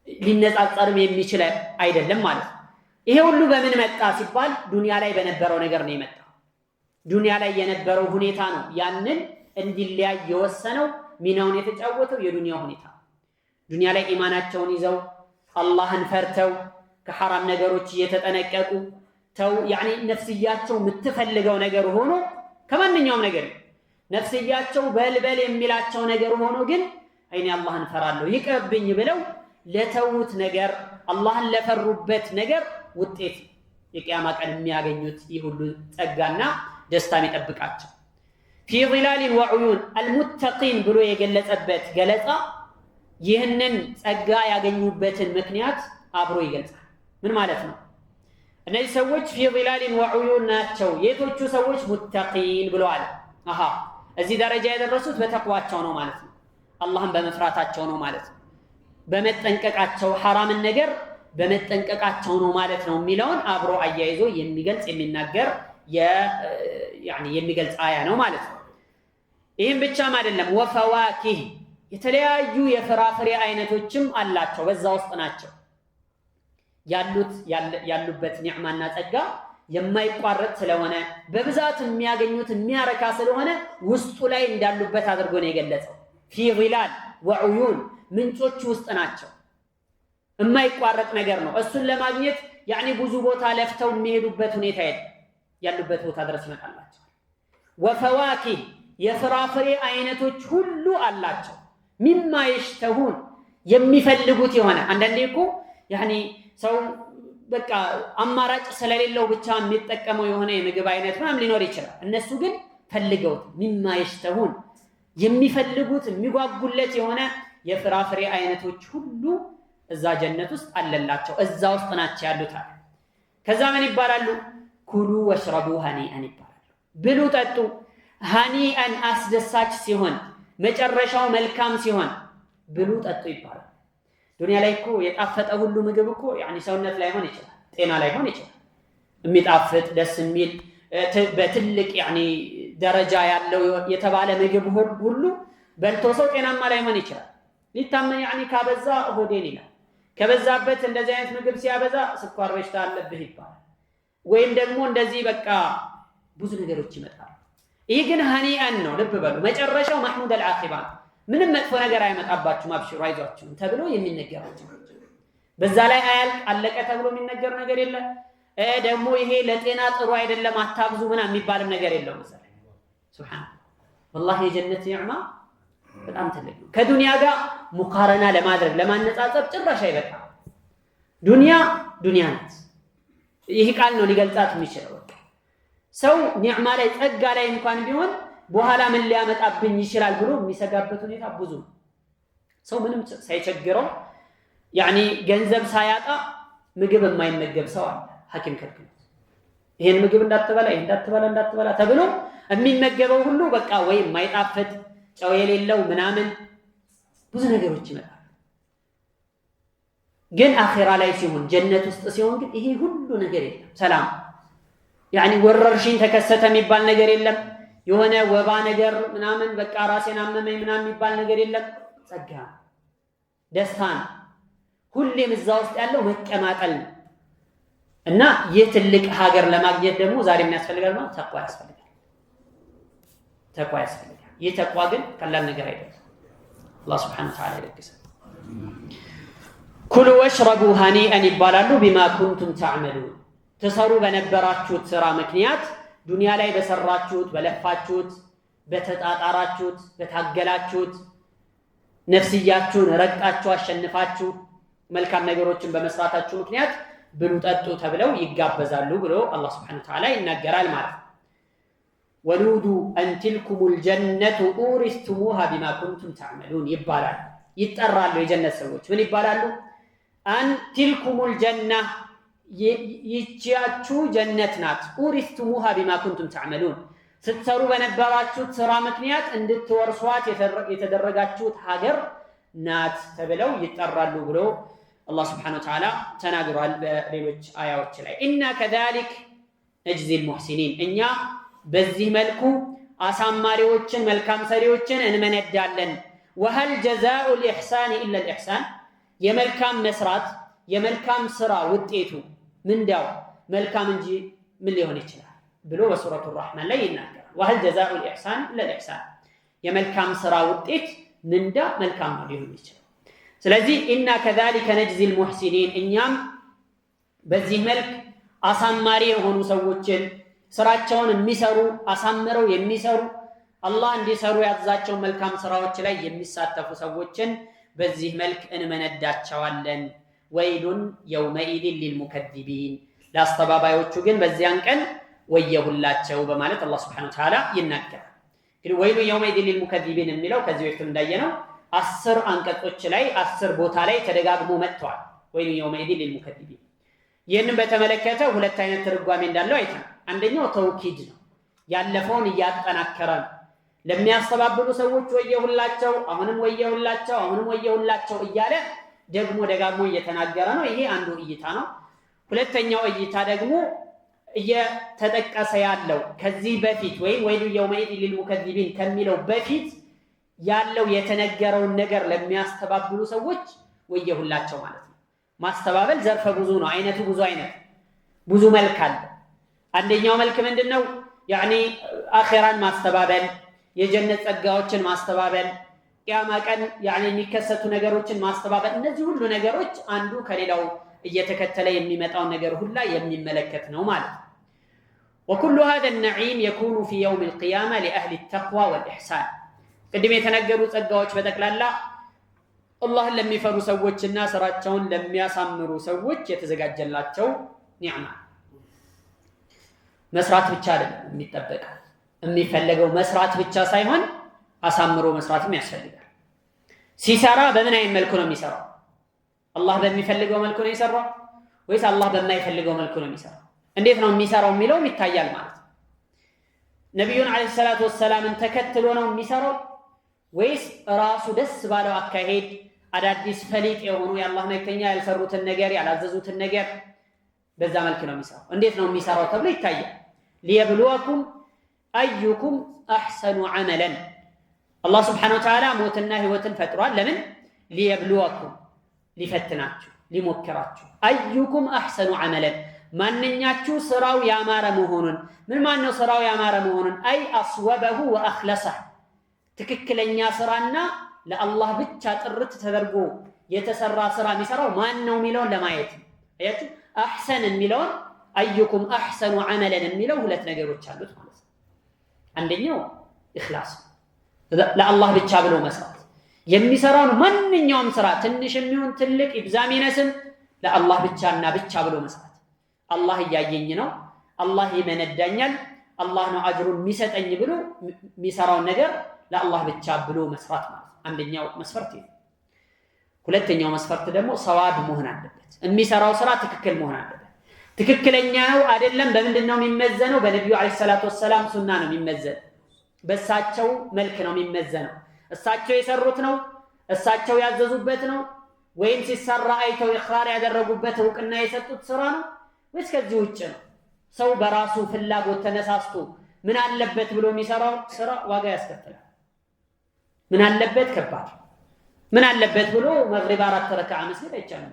ሊነጻጸርም የሚችል አይደለም ማለት ነው። ይሄ ሁሉ በምን መጣ ሲባል ዱንያ ላይ በነበረው ነገር ነው የመጣው። ዱንያ ላይ የነበረው ሁኔታ ነው ያንን እንዲለያይ የወሰነው፣ ሚናውን የተጫወተው የዱንያ ሁኔታ። ዱንያ ላይ ኢማናቸውን ይዘው አላህን ፈርተው ከሐራም ነገሮች እየተጠነቀቁ ተው ያኒ ነፍስያቸው የምትፈልገው ነገር ሆኖ ከማንኛውም ነገር ነፍስያቸው በልበል የሚላቸው ነገር ሆኖ ግን አይኔ አላህን ፈራለሁ ይቅርብኝ ብለው ለተውት ነገር አላህን ለፈሩበት ነገር ውጤት የቂያማ ቀን የሚያገኙት ይህ ሁሉ ጸጋና ደስታ የሚጠብቃቸው ፊ ظلال وعيون المتقين ብሎ የገለጸበት ገለጻ ይህንን ጸጋ ያገኙበትን ምክንያት አብሮ ይገልጻል። ምን ማለት ነው? እነዚህ ሰዎች ፊ ظلال وعيون ናቸው። የቶቹ ሰዎች ሙተቂን ብለዋል። እዚህ ደረጃ የደረሱት በተቅዋቸው ነው ማለት ነው። አላህን በመፍራታቸው ነው ማለት ነው። በመጠንቀቃቸው ሐራምን ነገር በመጠንቀቃቸው ነው ማለት ነው የሚለውን አብሮ አያይዞ የሚገልጽ የሚናገር የሚገልጽ አያ ነው ማለት ነው። ይህም ብቻም አይደለም፣ ወፈዋኪህ የተለያዩ የፍራፍሬ አይነቶችም አላቸው። በዛ ውስጥ ናቸው ያሉበት ኒዕማና ጸጋ የማይቋረጥ ስለሆነ በብዛት የሚያገኙት የሚያረካ ስለሆነ ውስጡ ላይ እንዳሉበት አድርጎ ነው የገለጸው። ፊ ظلال وعيون ምንጮች ውስጥ ናቸው። የማይቋረጥ ነገር ነው። እሱን ለማግኘት ብዙ ቦታ ለፍተው የሚሄዱበት ሁኔታ ያሉበት ቦታ ድረስ ይመጣላቸው። ወፈዋኪህ የፍራፍሬ አይነቶች ሁሉ አላቸው። ሚማ ይሽተሁን የሚፈልጉት የሆነ አንዳንዴ እኮ ሰው በቃ አማራጭ ስለሌለው ብቻ የሚጠቀመው የሆነ የምግብ አይነት ምናምን ሊኖር ይችላል። እነሱ ግን ፈልገውት ሚማ ይሽተሁን የሚፈልጉት የሚጓጉለት የሆነ የፍራፍሬ አይነቶች ሁሉ እዛ ጀነት ውስጥ አለላቸው። እዛ ውስጥ ናቸው ያሉት። ከዛ ምን ይባላሉ? ኩሉ ወሽረቡ ሀኒአን ይባላሉ። ብሉ ጠጡ፣ ሀኒአን አስደሳች ሲሆን መጨረሻው መልካም ሲሆን ብሉ ጠጡ ይባላል። ዱንያ ላይ እኮ የጣፈጠ ሁሉ ምግብ እኮ ሰውነት ላይሆን ይችላል፣ ጤና ላይሆን ይችላል። የሚጣፍጥ ደስ የሚል በትልቅ ደረጃ ያለው የተባለ ምግብ ሁሉ በልቶ ሰው ጤናማ ላይሆን ይችላል። ሊታመን ካበዛ ሆዴን ይላል። ከበዛበት እንደዚህ አይነት ምግብ ሲያበዛ ስኳር በሽታ አለብህ ይባላል። ወይም ደግሞ እንደዚህ በቃ ብዙ ነገሮች ይመጣሉ። ይህ ግን ሀኒአን ነው። ልብ በሉ መጨረሻው ማህሙድ አልዓቂባ ምንም መጥፎ ነገር አይመጣባችሁም፣ አብሽሩ፣ አይዟችሁ ተብሎ የሚነገራቸው። በዛ ላይ አለቀ ተብሎ የሚነገር ነገር የለም። ደግሞ ይሄ ለጤና ጥሩ አይደለም አታብዙ ምናምን የሚባልም ነገር የለውም። እዛ ላይ ሱብሃንአላህ ወላሂ የጀነት ኒዕማ በጣም ትልቅ ነው። ከዱንያ ጋር ሙቃረና ለማድረግ ለማነጻጸር ጭራሽ አይበቃም። ዱንያ ናት። ይህ ቃል ነው ሊገልጻት የሚችለው። ሰው ኒዕማ ላይ ጸጋ ላይ እንኳን ቢሆን በኋላ ምን ሊያመጣብኝ ይችላል ብሎ የሚሰጋበት ሁኔታ ብዙ ነው። ሰው ምንም ሳይቸግረው ገንዘብ ሳያጣ ምግብ የማይመገብ ሰው አለ። ሐኪም ከልክሎ ይሄን ምግብ እንዳትበላ ይሄን እንዳትበላ ተብሎ የሚመገበው ሁሉ በቃ ወይ የማይጣፍጥ ጨው የሌለው ምናምን ብዙ ነገሮች ይመጣሉ። ግን አኺራ ላይ ሲሆን ጀነት ውስጥ ሲሆን ግን ይሄ ሁሉ ነገር የለም። ሰላም ወረርሽኝ ተከሰተ የሚባል ነገር የለም። የሆነ ወባ ነገር ምናምን በቃ ራሴን አመመኝ ምናምን የሚባል ነገር የለም። ጸጋ ደስታ ነው። ሁሌም እዛ ውስጥ ያለው መቀማጠል ነው። እና ይህ ትልቅ ሀገር ለማግኘት ደግሞ ዛሬ የሚያስፈልጋል ነው ተቅዋ ያስፈልጋል። ይህ ተቅዋ ግን ቀላል ነገር አይደለም። አላህ Subhanahu Wa Ta'ala ይደግሳል። ኩሉ ወሽረቡ ሀኒአን ይባላሉ። ቢማ ኩንቱም ተዕመሉን ተሰሩ በነበራችሁት ስራ ምክንያት ዱንያ ላይ በሰራችሁት በለፋችሁት በተጣጣራችሁት በታገላችሁት ነፍስያችሁን ረግጣችሁ አሸንፋችሁ መልካም ነገሮችን በመስራታችሁ ምክንያት ብሉ ጠጡ ተብለው ይጋበዛሉ ብሎ አላህ Subhanahu Wa Ta'ala ይናገራል ማለት ነው። ወሉዱ አን ትልኩሙል ጀነቱ ኡሪስቱሙሃ ቢማ ኩንቱም ተዕመሉን ይባላል። ይጠራሉ የጀነት ሰዎች ምን ይባላሉ? አን ትልኩሙል ጀና ይቺያችሁ ጀነት ናት። ኡሪስቱሙሃ ቢማ ኩንቱም ተዕመሉን ስትሰሩ በነበራችሁት ስራ ምክንያት እንድትወርሷት የተደረጋችሁት ሀገር ናት ተብለው ይጠራሉ ብሎ አላህ Subhanahu Wa Ta'ala ተናግሯል በሌሎች አያዎች ላይ። ኢና ከዛሊክ نجزي المحسنين إنيا بذي ملكو አሳማሪዎችን መልካም ሰሪዎችን እንመነዳለን وهل جزاء الإحسان إلا الإحسان የመልካም መስራት የመልካም ስራ ውጤቱ ምንዳው መልካም እንጂ ምን ሊሆን ይችላል ብሎ በሱረቱ الرحمن ላይ ይናገራል وهل جزاء الإحسان إلا الإحسان የመልካም ስራ ውጤት ምንዳ መልካም ነው ሊሆን ይችላል ስለዚህ إنا كذلك نجزي المحسنين እኛም በዚህ መልክ አሳማሪ የሆኑ ሰዎችን ስራቸውን የሚሰሩ አሳምረው የሚሰሩ አላህ እንዲሰሩ ያዛቸው መልካም ስራዎች ላይ የሚሳተፉ ሰዎችን በዚህ መልክ እንመነዳቸዋለን ወይሉን የውመኢድ للمكذبين ላስተባባዮቹ ግን በዚያን ቀን ወየሁላቸው በማለት አላህ Subhanahu Wa Ta'ala ይናገራል ግን ወይሉ የውመኢድ للمكذبين የሚለው ከዚህ በፊት እንዳየነው 10 አንቀጾች ላይ 10 ቦታ ላይ ተደጋግሞ መጥቷል ወይሉ የውመኢድ للمكذبين ይህንን በተመለከተ ሁለት አይነት ትርጓሜ እንዳለው አይተናል አንደኛው ተውኪድ ነው ያለፈውን ያጠናከረ ነው ለሚያስተባብሉ ሰዎች ወየሁላቸው አሁንም ወየሁላቸው እያለ ደግሞ ደጋግሞ እየተናገረ ነው ይሄ አንዱ እይታ ነው ሁለተኛው እይታ ደግሞ እየተጠቀሰ ያለው ከዚህ በፊት ወይሉ የውመኢድ للمكذبين ከሚለው በፊት ያለው የተነገረውን ነገር ለሚያስተባብሉ ሰዎች ወየሁላቸው ማለት ነው ማስተባበል ዘርፈ ብዙ ነው አይነቱ ብዙ መልክ አለ አንደኛው መልክ ምንድነው ያኒ አኺራን ማስተባበል የጀነት ጸጋዎችን ማስተባበል ቂያማ ቀን ያኒ የሚከሰቱ ነገሮችን ማስተባበል እነዚህ ሁሉ ነገሮች አንዱ ከሌላው እየተከተለ የሚመጣው ነገር ሁላ የሚመለከት ነው ማለት وكل هذا النعيم يكون في يوم القيامه لاهل التقوى والاحسان ቅድም የተነገሩ ጸጋዎች በተክላላ አላህን ለሚፈሩ ሰዎችና ስራቸውን ለሚያሳምሩ ሰዎች የተዘጋጀላቸው ኒዕማ መስራት ብቻ አይደለም የሚጠበቀው የሚፈልገው መስራት ብቻ ሳይሆን አሳምሮ መስራትም ያስፈልጋል ሲሰራ በምን አይነት መልኩ ነው የሚሰራው አላህ በሚፈልገው መልኩ ነው የሚሰራው ወይስ አላህ በማይፈልገው መልኩ ነው የሚሰራው እንዴት ነው የሚሰራው የሚለው ይታያል ማለት ነው ነብዩን አለይሂ ሰላቱ ወሰላምን ተከትሎ ነው የሚሰራው ወይስ ራሱ ደስ ባለው አካሄድ አዳዲስ ፈሊጥ የሆኑ የአላህ መልእክተኛ ያልሰሩትን ነገር ያላዘዙትን ነገር በዛ መልኩ ነው የሚሰራው እንዴት ነው የሚሰራው ተብሎ ይታያል ليبلوكم أيكم أحسن عملا الله سبحانه وتعالى موتنا هوتن فتران لمن ليبلوكم لفتناتشو لمكراتشو أيكم أحسن عملا من ننياتشو سراو يامار مهونن من نصراو يامار مهونن أي أصوبه وأخلصه تككلن ياسرانا لالله بتشات الرت تدرجو يتسرى سرا مسراو ما انه ميلون لما يتم اياتو احسن الميلون ايكم احسن عملا الميلون ሁለት ነገሮች አሉት ማለት ነው አንደኛው ኢኽላስ ለአላህ ብቻ ብሎ መስራት የሚሰራው ማንኛውም ስራ ትንሽም ይሁን ትልቅ ይብዛሚነስም ለአላህ ብቻና ብቻ ብሎ መስራት አላህ ያያየኝ ነው አላህ ይመነዳኛል አላህ ነው አጅሩን የሚሰጠኝ ብሎ የሚሰራው ነገር ለአላህ ብቻ ብሎ መስራት ማለት አንደኛው መስፈርት ነው ሁለተኛው መስፈርት ደግሞ ሰዋብ መሆን አለበት የሚሰራው ስራ ትክክል መሆን አለበት ትክክለኛ ነው አይደለም በምንድነው የሚመዘነው በነብዩ አለይሂ ሰላቱ ወሰለም ሱና ነው የሚመዘነው በእሳቸው መልክ ነው የሚመዘነው እሳቸው የሰሩት ነው እሳቸው ያዘዙበት ነው ወይም ሲሰራ አይተው ኢኽራር ያደረጉበት እውቅና የሰጡት ስራ ነው ወይስ ከዚህ ውጭ ነው ሰው በራሱ ፍላጎት ተነሳስቶ ምን አለበት ብሎ የሚሰራው ስራ ዋጋ ያስከፍላል ምን አለበት ከባድ ምን አለበት ብሎ መግሪብ 4 ረካዓ መስገድ አይቻልም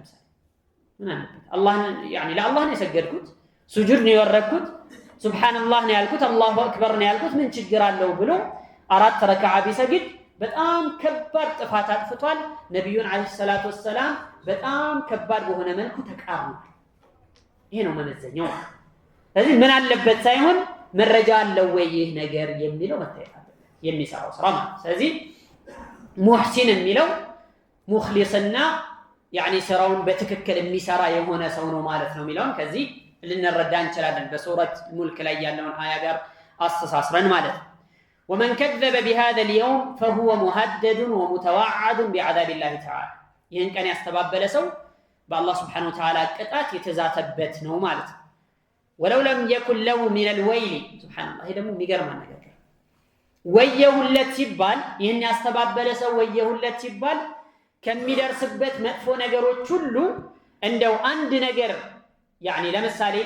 ምን አለበት አላህን ያኒ ለአላህ ነው የሰገድኩት ሱጁድ ነው ያወረድኩት ሱብሃንአላህ ነው ያልኩት አላሁ አክበር ነው ያልኩት ምን ችግር አለው ብሎ 4 ረካዓ ቢሰግድ በጣም ከባድ ጥፋት አጥፍቷል ነብዩን አለይሂ ሰላቱ ወሰለም በጣም ከባድ በሆነ መልኩ ተቃርኗል ይሄ ነው መመዘኛው ስለዚህ ምን አለበት ሳይሆን መረጃ አለው ወይ ይህ ነገር የሚለው መታየት አለበት የሚሰራው ስራ ማለት ስለዚህ ሙህሲን የሚለው ሙኽሊስና ያኒ ስራውን በትክክል የሚሰራ የሆነ ሰው ነው ማለት ነው የሚለውን ከዚህ ልንረዳ እንችላለን በሱረት ሙልክ ላይ ያለውን አያ ጋር አስተሳስረን ማለት ነው ومن كذب بهذا اليوم فهو مهدد ومتوعد بعذاب الله تعالى ይህን ቀን ያስተባበለ ሰው በአላህ Subhanahu Wa Ta'ala ቅጣት የተዛተበት ነው ማለት ነው ولو لم يكن له من الويل سبحان الله ይሄ ደግሞ የሚገርም ነገር ወየሁለት ሲባል ይሄን ያስተባበለ ሰው ወየሁለት ሲባል ከሚደርስበት መጥፎ ነገሮች ሁሉ እንደው አንድ ነገር ያኒ ለምሳሌ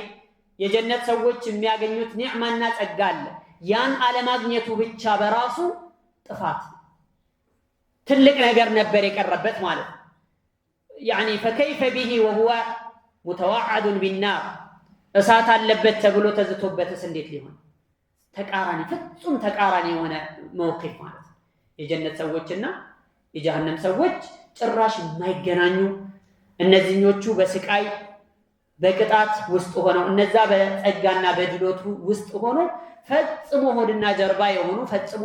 የጀነት ሰዎች የሚያገኙት ኒዕማና ጸጋ አለ። ያን አለማግኘቱ ብቻ በራሱ ጥፋት ትልቅ ነገር ነበር የቀረበት ማለት ነው። ያኒ فكيف به وهو متوعد بالنار እሳት አለበት ተብሎ ተዝቶበትስ እንዴት ሊሆን? ተቃራኒ ፍጹም ተቃራኒ የሆነ መውቂፍ ማለት ነው። የጀነት ሰዎችና የጀሃነም ሰዎች ጭራሽ የማይገናኙ፣ እነዚህኞቹ በስቃይ በቅጣት ውስጥ ሆነው እነዛ በጸጋና በድሎቱ ውስጥ ሆነው ፈጽሞ ሆድና ጀርባ የሆኑ ፈጽሞ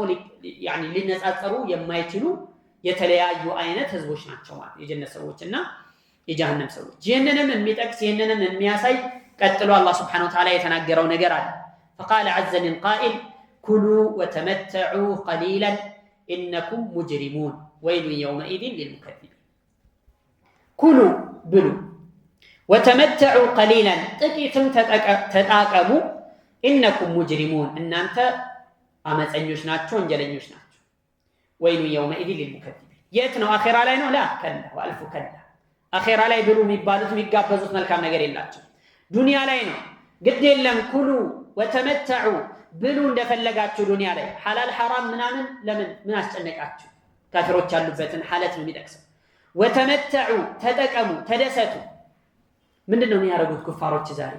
ያኒ ሊነጻጸሩ የማይችሉ የተለያዩ አይነት ህዝቦች ናቸው ማለት የጀነት ሰዎችና የጀሃነም ሰዎች። ይህንንም የሚጠቅስ ይህንንም የሚያሳይ ቀጥሎ አላህ Subhanahu Wa Ta'ala የተናገረው ነገር አለ። فقال عز من قائل كلوا وتمتعوا قليلا إنكم مجرمون ويل يومئذ للمكذبين. كلوا بلوا وتمتعوا قليلا ጥቂትም ተጣቀሙ إنكم مجرمون እናንተ አመፀኞች ናችሁ ወንጀለኞች ናችሁ። ويل يومئذ للمكذبين የት ነው? አኺራ ላይ ነው? لا كلا والف كلا አኺራ ላይ ብሉ የሚባሉት የሚጋበዙት መልካም ነገር የላቸው ዱንያ ላይ ነው። ግድ የለም ኩሉ ወተመተዑ ብሉ እንደፈለጋችሁ ዱንያ ላይ ሐላል ሐራም ምናምን ለምን ምን አስጨነቃችሁ? ካፊሮች ያሉበትን ሐለት ነው የሚጠቅሰው። ወተመተዑ ተጠቀሙ ተደሰቱ። ምንድነው የሚያደርጉት ኩፋሮች ዛሬ?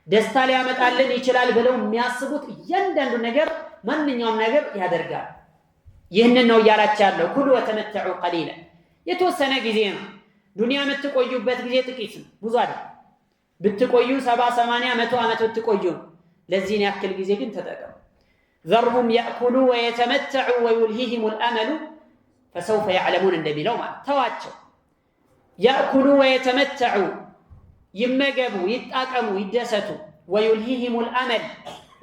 ደስታ ሊያመጣልን ይችላል ብለው የሚያስቡት እያንዳንዱ ነገር ማንኛውም ነገር ያደርጋል። ይህንን ነው እያላችሁ ያለው ኩሉ ወተመተዑ ቀሊላ። የተወሰነ ጊዜ ነው ዱንያ የምትቆዩበት ጊዜ ጥቂት ነው፣ ብዙ አይደለም። ብትቆዩ 70 80 100 ዓመት ብትቆዩ ለዚህን ያክል ጊዜ ግን ተጠቀሙ። ذرهم يأكلوا ويتمتعوا ويلههم الأمل فسوف يعلمون እንደሚለው ማለት ተዋቸው። يأكلوا ويتمتعوا ይመገቡ ይጣቀሙ ይደሰቱ ويلههم الأمل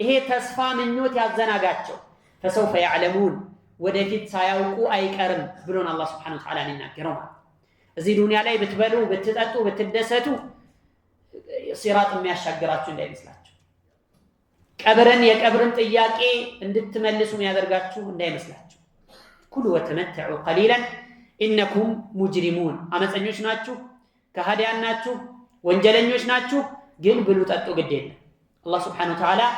ይሄ ተስፋ ምኞት ያዘናጋቸው فسوف يعلمون ወደፊት ሳያውቁ አይቀርም ብሎን አላህ Subhanahu Wa Ta'ala ይናገረው ማለት እዚህ ዱንያ ላይ ብትበሉ ብትጠጡ ብትደሰቱ ሲራጥ የሚያሻግራችሁ እንዳይመስላችሁ፣ ቀብርን የቀብርን ጥያቄ እንድትመልሱ የሚያደርጋችሁ እንዳይመስላችሁ። ኩሉ ወተመተዑ ቀሊላን ኢነኩም ሙጅሪሙን አመፀኞች ናችሁ፣ ከሃዲያን ናችሁ፣ ወንጀለኞች ናችሁ፣ ግን ብሉ ጠጡ ግድ የለም። አላህ Subhanahu Wa Ta'ala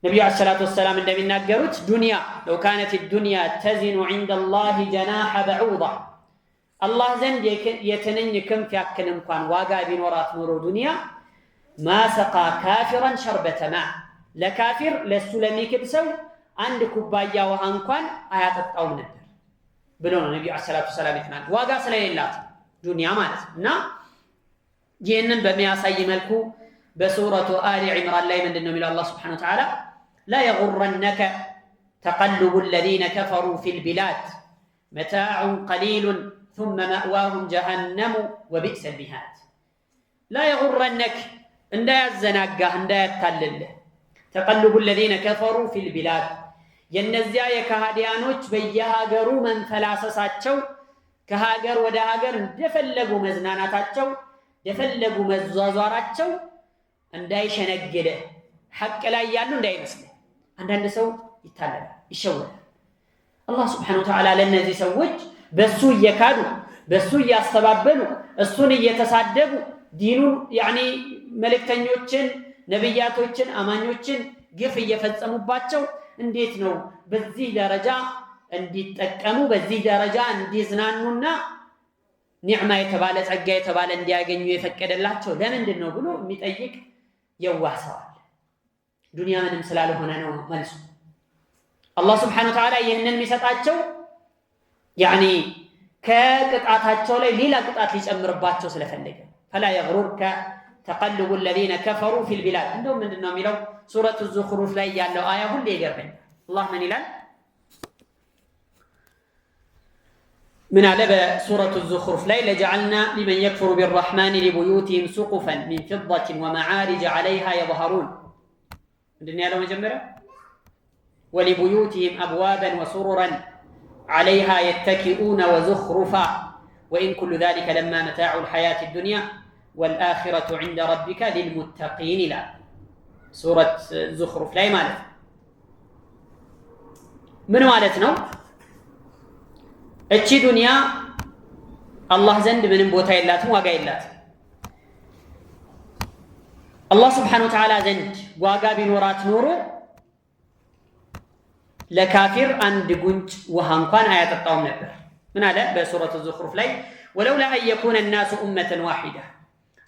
ነብዩ አለይሂ ሰላቱ ወሰላም እንደሚናገሩት ዱንያ ለው ካነት الدنيا تزن عند الله جناح بعوضة አላህ ዘንድ የትንኝ ክንፍ ያክል እንኳን ዋጋ ቢኖራት ኖሮ ዱንያ ማሰቃ ካፊራን ሸርበተ ማ ለካፊር ለሱ ለሚክድ ሰው አንድ ኩባያ ውሃ እንኳን አያጠጣውም ነበር ብሎ ነው ነብዩ አለይሂ ሰላቱ ወሰላም የተናገሩት። ዋጋ ስለሌላት ዱንያ ማለት እና ይህንን በሚያሳይ መልኩ በሱረቱ አሊ ዒምራን ላይ ምንድነው የሚለው አላህ Subhanahu Wa Ta'ala لا يغرنك تقلب الذين كفروا في البلاد متاع قليل ثم مأواهم جهنم وبئس المهاد. لا يغرنك اندا يزناغاه اندا يتالله تقلب الذين كفروا في البلاد የነዚያ የካሃዲያኖች በየሀገሩ መንፈላሰሳቸው ከሀገር ወደ ሀገር እንደፈለጉ መዝናናታቸው እንደፈለጉ መዟዟራቸው እንዳይሸነግለ ሐቅ ላይ ያሉ እንዳይመስል አንዳንድ ሰው ይታለላል ይሸወዳል። አላህ Subhanahu Wa Ta'ala ለነዚህ ሰዎች በሱ እየካዱ በሱ እያስተባበሉ እሱን እየተሳደቡ ዲኑን ያኒ መልእክተኞችን ነብያቶችን አማኞችን ግፍ እየፈጸሙባቸው እንዴት ነው በዚህ ደረጃ እንዲጠቀሙ በዚህ ደረጃ እንዲዝናኑና ኒዕማ የተባለ ጸጋ የተባለ እንዲያገኙ የፈቀደላቸው ለምንድን ነው ብሎ የሚጠይቅ የዋሰዋል። ዱንያ ምንም ስላልሆነ ነው መልሱ። አላህ Subhanahu Wa Ta'ala ይህንን የሚሰጣቸው ያኒ ከቅጣታቸው ላይ ሌላ ቅጣት ሊጨምርባቸው ስለፈለገ فلا يغررك تقلب الذين كفروا في البلاد እንደው ምንድነው የሚለው ሱረቱ الزخرف ላይ ያለው አያ ሁሌ ይገርመኛል። አላህ ምን ይላል? من على بسورة الزخرف لا لجعلنا لمن يكفر بالرحمن لبيوتهم سقفا من فضة ومعارج عليها يظهرون الدنيا لو مجمرة ولبيوتهم أبوابا وسررا عليها يتكئون وزخرفا وإن كل ذلك لما متاع الحياة الدنيا والآخرة عند ربك للمتقين لا سورة الزخرف لا مالت من مالتنا እቺ ዱንያ አላህ ዘንድ ምንም ቦታ የላትም ዋጋ የላትም። አላህ ስብሓነሁ ወተዓላ ዘንድ ዋጋ ቢኖራት ኖሮ ለካፊር አንድ ጉንጭ ውሃ እንኳን አያጠጣውም ነበር። ምን አለ በሱረቱ ዙኽሩፍ ላይ ወለውላ አን የኩነ ናሱ ኡመተን ዋሂዳ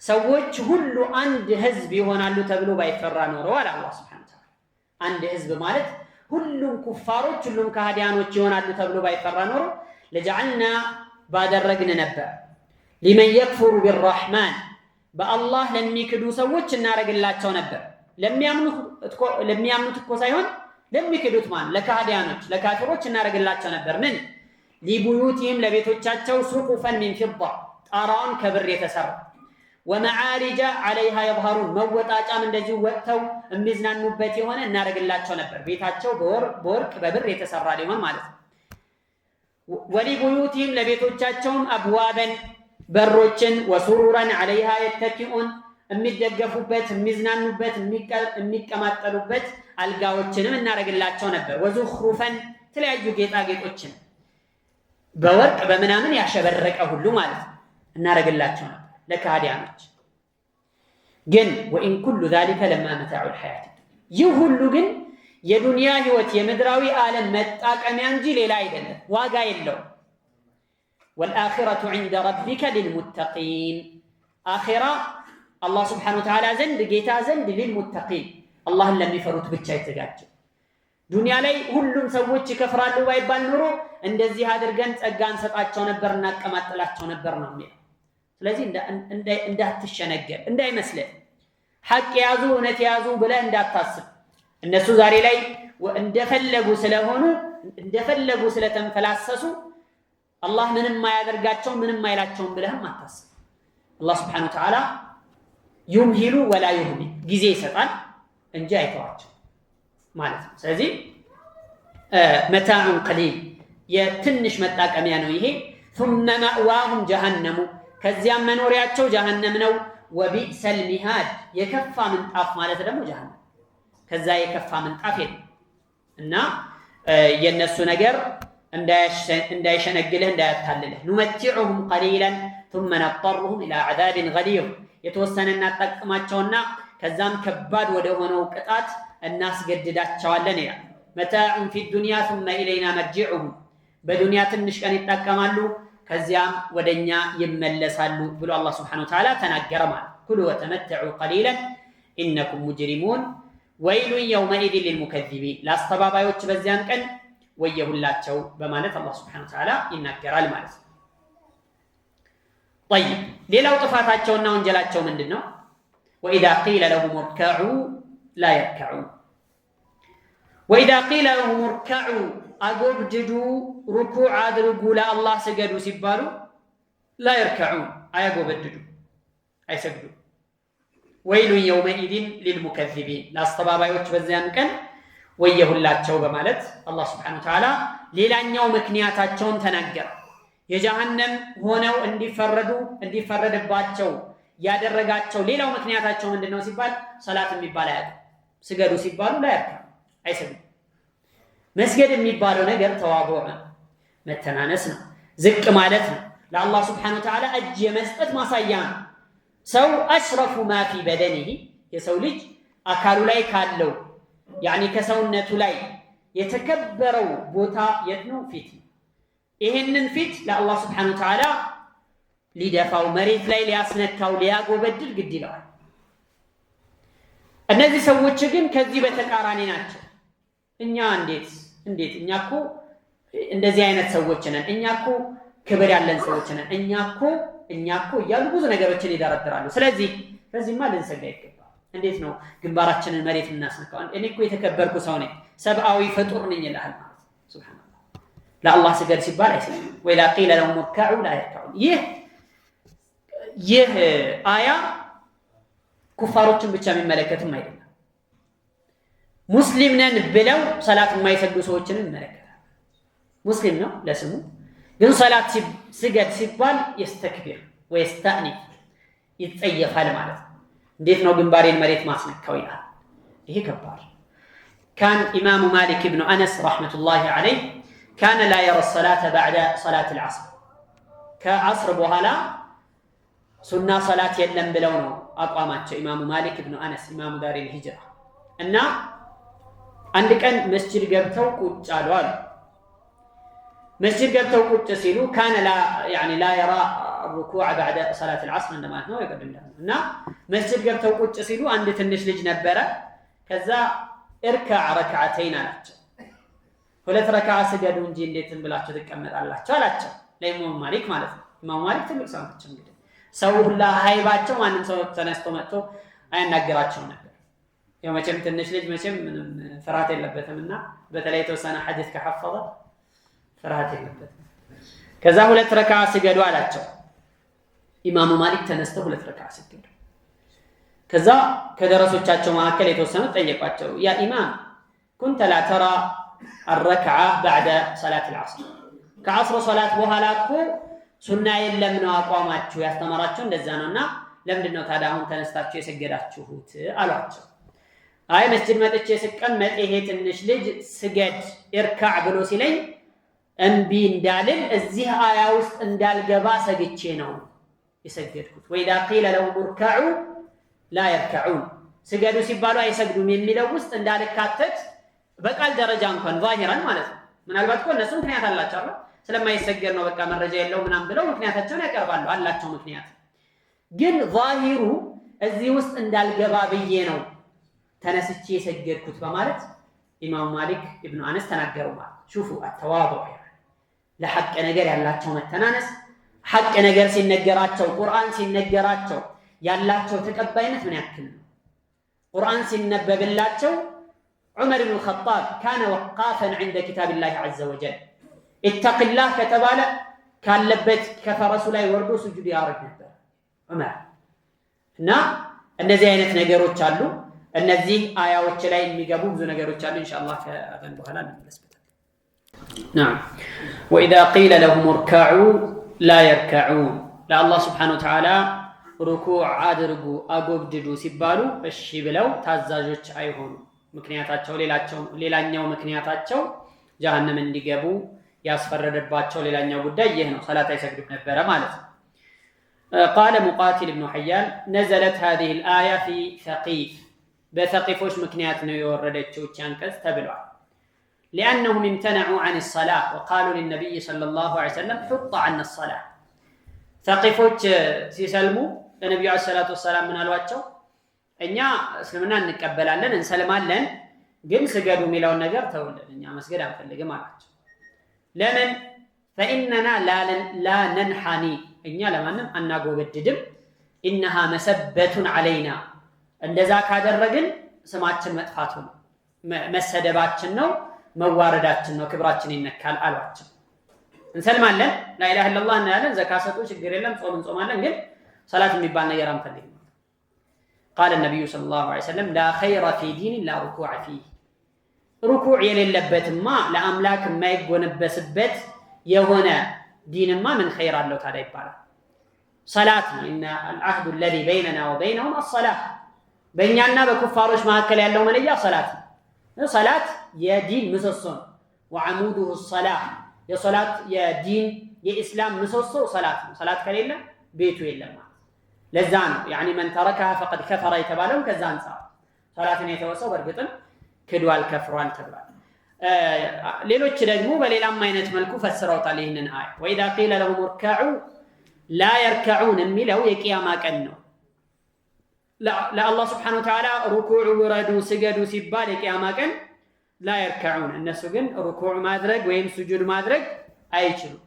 ሰዎች ሁሉ አንድ ህዝብ ይሆናሉ ተብሎ ባይፈራ ኖሮ አለ አላህ ስብሓነሁ ወተዓላ። አንድ ህዝብ ማለት ሁሉም ኩፋሮች ሁሉም ከሃዲያኖች ይሆናሉ ተብሎ ባይፈራ ኖሮ ለጀዐልና ባደረግን ነበር ሊመን የክፉሩ ቢራሕማን በአላህ ለሚክዱ ሰዎች እናረግላቸው ነበር። ለሚያምኑት እኮ ሳይሆን ለሚክዱት ማን ለካህዲያኖች ለካፊሮች እናረግላቸው ነበር። ምን ሊቡዩቲህም ለቤቶቻቸው ሱቁፈን ሚን ፊዳ ጣራውን ከብር የተሰራ ወመዓሪጃ ዐለይሃ የዝሀሩን መወጣጫም እንደዚሁ ወጥተው የሚዝናኑበት የሆነ እናረግላቸው ነበር። ቤታቸው በወርቅ በብር የተሰራ ሊሆን ማለት ነው። ወሊቡዩቲህም ለቤቶቻቸውም አብዋበን በሮችን ወሱሩረን ዐለይሃ የተኪኡን የሚደገፉበት የሚዝናኑበት የሚቀማጠሉበት አልጋዎችንም እናረግላቸው ነበር። ወዙኽሩፈን የተለያዩ ጌጣጌጦችን በወርቅ በምናምን ያሸበረቀ ሁሉ ማለት ነው እናረግላቸው ነበር ለካህዲያኖች። ግን ወኢን ኩሉ ዛሊከ ለማ መታዑል ሐያት ይህ ሁሉ ግን የዱንያ ህይወት የምድራዊ ዓለም መጣቀሚያ እንጂ ሌላ አይደለም፣ ዋጋ የለውም። ወልአኺረቱ ዒንደ ረቢከ ሊልሙተቂን አኺራ አላህ ስብሓነሁ ወተዓላ ዘንድ ጌታ ዘንድ ሊልሙተቂን አላህን ለሚፈሩት ብቻ የተዘጋጀ። ዱንያ ላይ ሁሉም ሰዎች ይከፍራሉ ባይባል ኖሮ እንደዚህ አድርገን ጸጋ እንሰጣቸው ነበር እናቀማጥላቸው ነበር ነው የሚለው። ስለዚህ እንዳትሸነገር እንዳይመስልህ፣ ሐቅ የያዙ እውነት የያዙ ብለህ እንዳታስብ። እነሱ ዛሬ ላይ እንደፈለጉ ስለሆኑ እንደፈለጉ ስለተንፈላሰሱ አላህ ምንም ማያደርጋቸው ምንም ማይላቸውም ብለህም አታስብ። አላህ ስብሓነሁ ወተዓላ ዩምሂሉ ወላ ዩህሚል ጊዜ ይሰጣል እንጂ አይተዋቸው ማለት ነው። ስለዚህ መታዑን ቀሊል የትንሽ መጣቀሚያ ነው ይሄ። ثم مأواهم جهنم ከዚያም መኖሪያቸው ጀሃነም ነው። ወቢእሰል ሚሃድ የከፋ ምንጣፍ ማለት ደግሞ ጀሃነም፣ ከዛ የከፋ ምንጣፍ የለም። እና የነሱ ነገር እንዳይሸነግልህ እንዳያታልልህ። ኑመቲዑሁም ቀሊላን ثم نضطرهم الى عذاب غليظ የተወሰነ እናጣቅማቸውና ከዛም ከባድ ወደ ሆነው ቅጣት እናስገድዳቸዋለን ይላል። መታዑን ፊ ዱንያ ثم ኢለይና መርጂዑሁም በዱንያ ትንሽ ቀን ይጠቀማሉ ከዚያም ወደኛ ይመለሳሉ ብሎ አላህ ሱብሓነሁ ወተዓላ ተናገረ ማለት። ኩሉ ወተመተዑ ቀሊላን ኢነኩም ሙጅሪሙን ወይሉን የውመኢዝን ሊልሙከዚቢን ለአስተባባዮች በዚያን ቀን ወየሁላቸው በማለት አላህ ሱብሓነሁ ወተዓላ ይናገራል ማለት ነው። ጠይብ ሌላው ጥፋታቸውና ወንጀላቸው ምንድን ነው? ወኢዛ ቂለ ለሁም እርከዑ ላ የርከዑን ወኢዛ ቂለ ለሁም እርከዑ አጎብድዱ ሩኩዕ አድርጉ ለአላህ ስገዱ ሲባሉ ላ የርከዑን አያጎበድዱ አይሰግዱ። ወይሉን የውመኢዝን ሊልሙከዚቢን ለአስተባባዮች በዚያን ቀን ወየሁላቸው በማለት አላህ ስብሓነሁ ወተዓላ ሌላኛው ምክንያታቸውን ተናገረ። የጀሃነም ሆነው እንዲፈረድባቸው ያደረጋቸው ሌላው ምክንያታቸው ምንድን ነው ሲባል ሰላት የሚባል አያውቅም። ስገዱ ሲባሉ ላ የርከዑ አይሰግዱ። መስገድ የሚባለው ነገር ተዋዱዕ ነው፣ መተናነስ ነው፣ ዝቅ ማለት ነው። ለአላህ ስብሓነሁ ወተዓላ እጅ የመስጠት ማሳያ ነው። ሰው አሽረፉ ማ ፊ በደኒሂ የሰው ልጅ አካሉ ላይ ካለው ያኒ ከሰውነቱ ላይ የተከበረው ቦታ የት ነው? ፊት ነው። ይሄንን ፊት ለአላህ ስብሓነሁ ወተዓላ ሊደፋው መሬት ላይ ሊያስነካው ሊያጎበድል ግድ ይለዋል። እነዚህ ሰዎች ግን ከዚህ በተቃራኒ ናቸው። እኛ እንዴት እኛ እኮ እንደዚህ አይነት ሰዎች ነን፣ እኛ እኮ ክብር ያለን ሰዎች ነን፣ እኛ እኮ እያሉ ብዙ ነገሮችን ይደረድራሉ። ስለዚህ ከዚህማ ልንሰጋ ይገባል። እንዴት ነው ግንባራችንን መሬት እናስነካው? እኔ እኮ የተከበርኩ ሰው ነኝ፣ ሰብአዊ ፍጡር ነኝ ይላል ማለት ሱብሃንአላህ። ለአላህ ስገድ ሲባል አይሰግድም። ወኢዛ ቂለ ለሁም እርከዑ ላ የርከዑን። ይህ አያ ኩፋሮችን ብቻ የሚመለከትም አይደለም። ሙስሊም ነን ብለው ሰላት የማይሰግዱ ሰዎችን ይመለከታል። ሙስሊም ነው ለስሙ፣ ግን ሰላት ስገድ ሲባል የስተክቢር ወየስተእኒፍ ይጸየፋል ማለት ነው። እንዴት ነው ግንባሬን መሬት ማስነካው ይላል። ይሄ ከባድ። ካን ኢማሙ ማሊክ ብኑ አነስ ረሕመቱላሂ ዐለይህ ካነ ላ የረ ሰላተ ባዕደ ሰላት አልዐስር ከዐስር በኋላ ሱና ሶላት የለም ብለው ነው አቋማቸው ኢማሙ ማሊክ ኢብኑ አነስ ኢማሙ ዳሪል ሂጅራ እና አንድ ቀን መስጂድ ገብተው ቁጭ አሉ አሉ መስጂድ ገብተው ቁጭ ሲሉ ካነ ላ የራ الركوع بعد صلاة العصر عندما ነው ይቀድም እና መስጂድ ገብተው ቁጭ ሲሉ አንድ ትንሽ ልጅ ነበረ ከዛ اركع ركعتين አላቸው ሁለት ረካዓ ስገዱ እንጂ እንዴት ብላችሁ ተቀመጣላችሁ አላቸው ለኢማሙ ማሊክ ማለት ነው ኢማሙ ማሊክ ትልቅ ሰው ናቸው እንግዲህ ሰው ሁላ ሃይባቸው ማንም ሰው ተነስቶ መጥቶ አያናገራቸው ነበር ያው መቼም ትንሽ ልጅ መቼም ፍርሃት የለበትምና በተለይ ተወሰነ ሐዲስ ከሐፈظ ፍርሃት የለበትም ከዛ ሁለት ረካዓ ስገዱ አላቸው ኢማሙ ማሊክ ተነስተው ሁለት ረካዓ ሰገዱ ከዛ ከደረሶቻቸው መካከል የተወሰኑት ጠየቋቸው ያ ኢማም كنت لا ترى الركعه بعد صلاه العصر ከአስር ሶላት በኋላ እኮ ሱና የለም ነው አቋማችሁ ያስተማራችሁ እንደዛ ነውና ለምንድነው ታዲያ አሁን ተነስታችሁ የሰገዳችሁት አሏቸው አይ መስጂድ መጥቼ ስቀመጥ ይሄ ትንሽ ልጅ ስገድ እርካዕ ብሎ ሲለኝ እንቢ እንዳልል እዚህ አያ ውስጥ እንዳልገባ ሰግቼ ነው የሰገድኩት ወይዳ ቂለ ለው ሙርካዑ ላ የርካዑን ስገዱ ሲባሉ አይሰግዱም የሚለው ውስጥ እንዳልካተት በቃል ደረጃ እንኳን ዛሂራን ማለት ነው ምናልባት እኮ እነሱ ምክንያት አላቸው አይደል ስለማይሰገድ ነው በቃ መረጃ የለው ምናምን ብለው ምክንያታቸውን ያቀርባሉ አላቸው ምክንያት ግን ዛሂሩ እዚህ ውስጥ እንዳልገባ ብዬ ነው ተነስቼ የሰገድኩት በማለት ኢማሙ ማሊክ ኢብኑ አነስ ተናገሩ ማለት ሹፉ አተዋضع ለሐቅ ነገር ያላቸው መተናነስ ሐቅ ነገር ሲነገራቸው ቁርአን ሲነገራቸው ያላቸው ተቀባይነት ምን ያክል ነው ቁርአን ሲነበብላቸው ዑመር ኢብኑ ኸጣብ ካነ ወቃፈን عند كتاب الله عز وجل اتق الله ከተባለ ካለበት ከፈረሱ ላይ ወርዶ ስጁድ ያረግ ነበር ዑመር እና እነዚህ አይነት ነገሮች አሉ እነዚህ አያዎች ላይ የሚገቡ ብዙ ነገሮች አሉ ኢንሻአላህ ከአሁን በኋላ እንመለስበታለን نعم واذا قيل لهم اركعوا لا يركعون لا الله سبحانه وتعالى ركوع አድርጉ አጎብድዱ ሲባሉ እሺ ብለው ታዛዦች አይሆኑ ምክንያታቸው ሌላኛው ምክንያታቸው ጀሃነም እንዲገቡ ያስፈረደባቸው ሌላኛው ጉዳይ ይሄ ነው ሰላት አይሰግዱም ነበር ማለት ነው قال مقاتل ابن حيان نزلت هذه الآية في ثقيف بثقيفوش مكنيات ነው የወረደችው አንቀጽ ተብሏል لأنهم امتنعوا عن الصلاة وقالوا للنبي صلى الله عليه وسلم حط عنا الصلاة ثقيفوች ሲሰልሙ ለነብዩ አለይሂ ሰላቱ ወሰለም ምን አሏቸው እኛ እስልምና እንቀበላለን እንሰልማለን ግን ስገዱ የሚለው ነገር ተውልን እኛ መስገድ አንፈልግም አላቸው ለምን فإننا لا ننحني እኛ ለማንም አናጎበድድም إنها مسبة علينا እንደዛ ካደረግን ስማችን መጥፋቱ ነው መሰደባችን ነው መዋረዳችን ነው ክብራችን ይነካል አሏቸው እንሰልማለን لا اله الا الله እናያለን ዘካሰጡ ችግር የለም ጾም እንጾማለን ግን ሰላት የሚባል ነገር አንፈልግም قال النبي صلى الله عليه وسلم لا خير في دين لا ركوع فيه ركوع የሌለበትማ ለአምላክ የማይጎነበስበት የሆነ ዲንማ ምን خير አለው ታዲያ ይባላል ሰላት ነው ان العهد الذي بيننا وبينهم الصلاه በእኛና በኩፋሮች መካከል ያለው መለያ ሰላት ነው ሰላት የዲን ምሰሶ ነው وعموده الصلاه የሶላት የዲን የኢስላም ምሰሶ ሰላት ነው ሰላት ከሌለ ቤቱ የለም ለዛ ነው يعني من تركها فقد كفر የተባለው ከዛ አንፃር ሰላትን የተወሰው በእርግጥም ክዷል ከፍሯል ተብሏል ሌሎች ደግሞ በሌላም አይነት መልኩ ፈስረውታል ይሄንን አያ وإذا قيل لهم اركعوا لا يركعون የሚለው የቂያማ ቀን ነው ለአላህ Subhanahu Wa Ta'ala ሩኩዕ ወረዱ ስገዱ ሲባል የቂያማ ቀን لا يركعون እነሱ ግን ሩኩዕ ማድረግ ወይም ስጁድ ማድረግ አይችሉም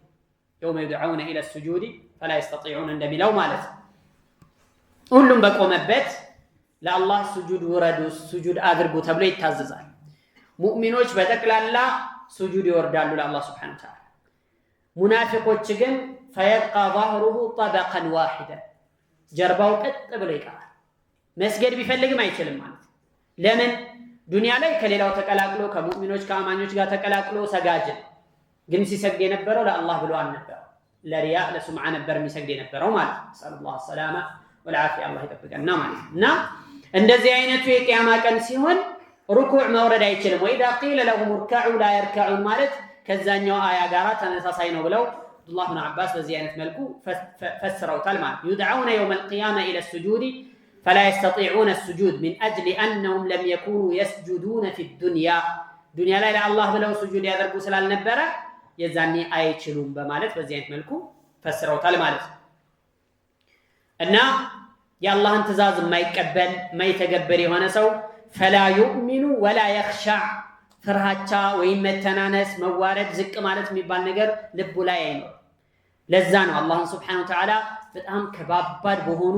يوم يدعون إلى السجود فلا يستطيعون እንደሚለው ማለት ሁሉም በቆመበት ለአላህ ስጁድ ወረዱ ስጁድ አድርጉ ተብሎ ይታዘዛል ሙእሚኖች በተክላላ ስጁድ ይወርዳሉ ለአላህ Subhanahu Wa Ta'ala ሙናፊቆች ግን فيبقى ظهره طبقا واحدا ጀርባው ቀጥ ብሎ ይቀራል መስገድ ቢፈልግም አይችልም ማለት ለምን ዱንያ ላይ ከሌላው ተቀላቅሎ ከሙእሚኖች ከአማኞች ጋር ተቀላቅሎ ሰጋጅ ግን ሲሰግድ የነበረው ለአላህ ብሎ አልነበረ ለሪያ ለሱምዓ ነበር የሚሰግድ የነበረው ማለት ሰለላሁ ዐለይሂ ወሰለም ወልዓፊያ አላህ ይጠብቀና ማለት እና እንደዚህ አይነቱ የቂያማ ቀን ሲሆን ሩኩዕ መውረድ አይችልም وإذا قيل لهم اركعوا لا يركعون ማለት ከዛኛው አያ ጋራ ተመሳሳይ ነው ብለው አብዱላህ ብን አባስ በዚህ አይነት መልኩ ፈስረውታል ማለት يدعون يوم القيامة إلى السجود فلا يستطيعون السجود من أجل أنهم لم يكونوا يسجدون في الدنيا ዱንያ ላይ ለአላህ ብለው ስጁድ ያደርጉ ስላልነበረ የዛኔ አይችሉም በማለት በዚህ አይነት መልኩ ፈስረውታል ማለት ነው። እና የአላህን ትእዛዝ የማይቀበል የማይተገበር የሆነ ሰው فلا يؤمن ولا يخشع ፍርሃቻ ወይም መተናነስ መዋረድ ዝቅ ማለት የሚባል ነገር ልቡ ላይ አይኖር። ለዛ ነው አላህ Subhanahu Wa Ta'ala በጣም ከባባድ በሆኑ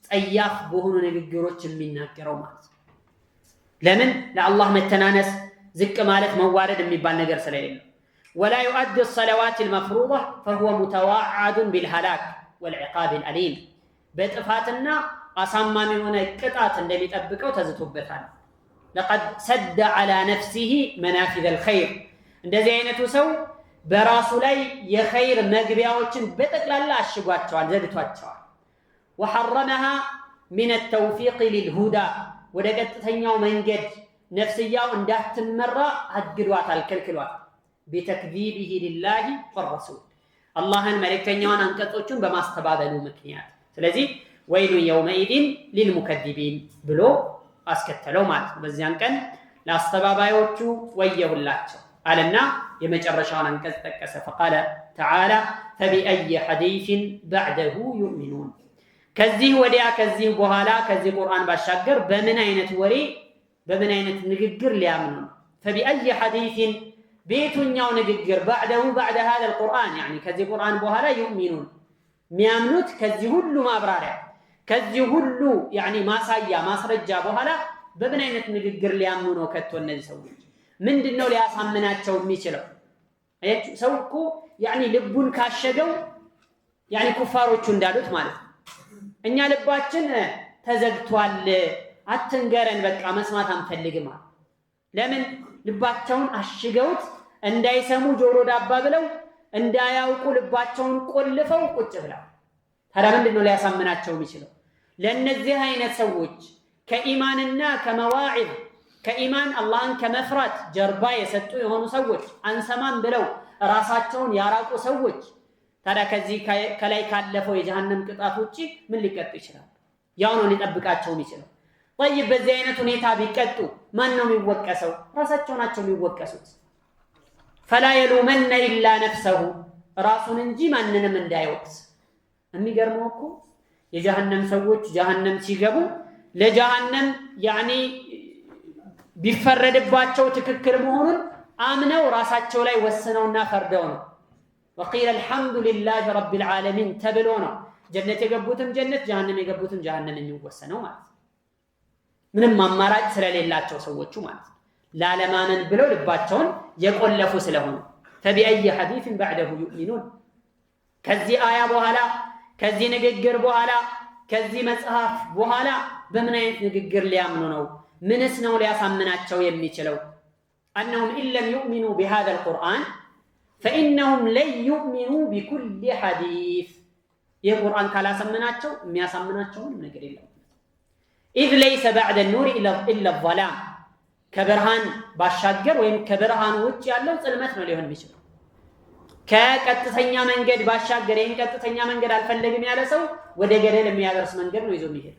ጸያፍ በሆኑ ንግግሮች የሚናገረው ማለት ነው። ለምን ለአላህ መተናነስ ዝቅ ማለት መዋረድ የሚባል ነገር ስለሌለ ولا يؤدي الصلوات المفروضة فهو متوعد بالهلاك والعقاب الأليم በጥፋትና አሳማሚ የሆነ ቅጣት እንደሚጠብቀው ተዝቶበታል። لقد سد على نفسه منافذ الخير እንደዚህ አይነቱ ሰው በራሱ ላይ የኸይር መግቢያዎችን በጠቅላላ አሽጓቸዋል ዘግቷቸዋል። وحرمها من التوفيق للهدى ወደ ቀጥተኛው መንገድ ነፍስያው እንዳትመራ አግዷታል ከልክሏታል። بتكذيبه لله والرسول አላህን መልእክተኛውን አንቀጾቹን በማስተባበሉ ምክንያት ስለዚህ ወይሉ يومئذ للمكذبين ብሎ አስከተለው ማለት ነው። በዚያን ቀን ለአስተባባዮቹ ወየሁላቸው አለና የመጨረሻውን አንቀጽ ጠቀሰ። فقال تعالى فبأي حديث بعده يؤمنون ከዚህ ወዲያ ከዚህ በኋላ ከዚህ ቁርአን ባሻገር በምን አይነት ወሬ በምን አይነት ንግግር ሊያምኑ ነው? فبأي حديث በየትኛው ንግግር بعده بعد هذا القرآن يعني ከዚህ ቁርአን በኋላ يؤمنون የሚያምኑት ከዚህ ሁሉ ማብራሪያ ከዚህ ሁሉ يعني ማሳያ ማስረጃ በኋላ በምን አይነት ንግግር ሊያምኑ ነው? ከቶ እነዚህ ሰዎች ምንድነው ሊያሳምናቸው የሚችለው? አያችሁ ሰው እኮ يعني ልቡን ካሸገው يعني ኩፋሮቹ እንዳሉት ማለት ነው እኛ ልባችን ተዘግቷል አትንገረን በቃ መስማት አንፈልግም። ለምን ልባቸውን አሽገውት እንዳይሰሙ ጆሮ ዳባ ብለው እንዳያውቁ ልባቸውን ቆልፈው ቁጭ ብለው ታዲያ ምንድነው ሊያሳምናቸው የሚችለው? ለነዚህ አይነት ሰዎች ከኢማንና ከመዋዒድ ከኢማን አላህን ከመፍራት ጀርባ የሰጡ የሆኑ ሰዎች አንሰማም ብለው ራሳቸውን ያራቁ ሰዎች ታዲያ ከዚህ ከላይ ካለፈው የጀሃነም ቅጣት ውጪ ምን ሊቀጡ ይችላል? ያው ነው ሊጠብቃቸው የሚችለው። طيب በዚህ አይነት ሁኔታ ቢቀጡ ማን ነው የሚወቀሰው? ራሳቸው ናቸው የሚወቀሱት። فلا يلومن الا نفسه ራሱን እንጂ ማንንም እንዳይወቅስ። የሚገርመው እኮ የጀሃነም ሰዎች ጀሃነም ሲገቡ ለጀሃነም يعني ቢፈረድባቸው ትክክል መሆኑን አምነው ራሳቸው ላይ ወስነውና ፈርደው ነው وقيل الحمد لله رب العالمين ተብሎ ነው ጀነት የገቡትም ጀነት ጀሃነም የገቡትም ጀሃነም የሚወሰነው ማለት ምንም አማራጭ ስለሌላቸው ሰዎቹ ማለት ላለማመን ብለው ልባቸውን የቆለፉ ስለሆኑ فبأي حديث بعده يؤمنون ከዚህ አያ በኋላ ከዚህ ንግግር በኋላ ከዚህ መጽሐፍ በኋላ በምን አይነት ንግግር ሊያምኑ ነው? ምንስ ነው ሊያሳምናቸው የሚችለው? أنهم إن لم يؤمنوا بهذا القرآن فإنهم لن يؤمنوا بكل حديث የቁርአን ካላሰመናቸው የሚያሳምናቸው ምንም ነገር የለም። إذ ليس بعد النور إلا الظلام ከብርሃን ባሻገር ወይም ከብርሃን ውጭ ያለው ጽልመት ነው ሊሆን የሚችለው። ከቀጥተኛ መንገድ ባሻገር ይሄን ቀጥተኛ መንገድ አልፈልግም ያለ ሰው ወደ ገደል የሚያደርስ መንገድ ነው ይዞ የሚሄድ።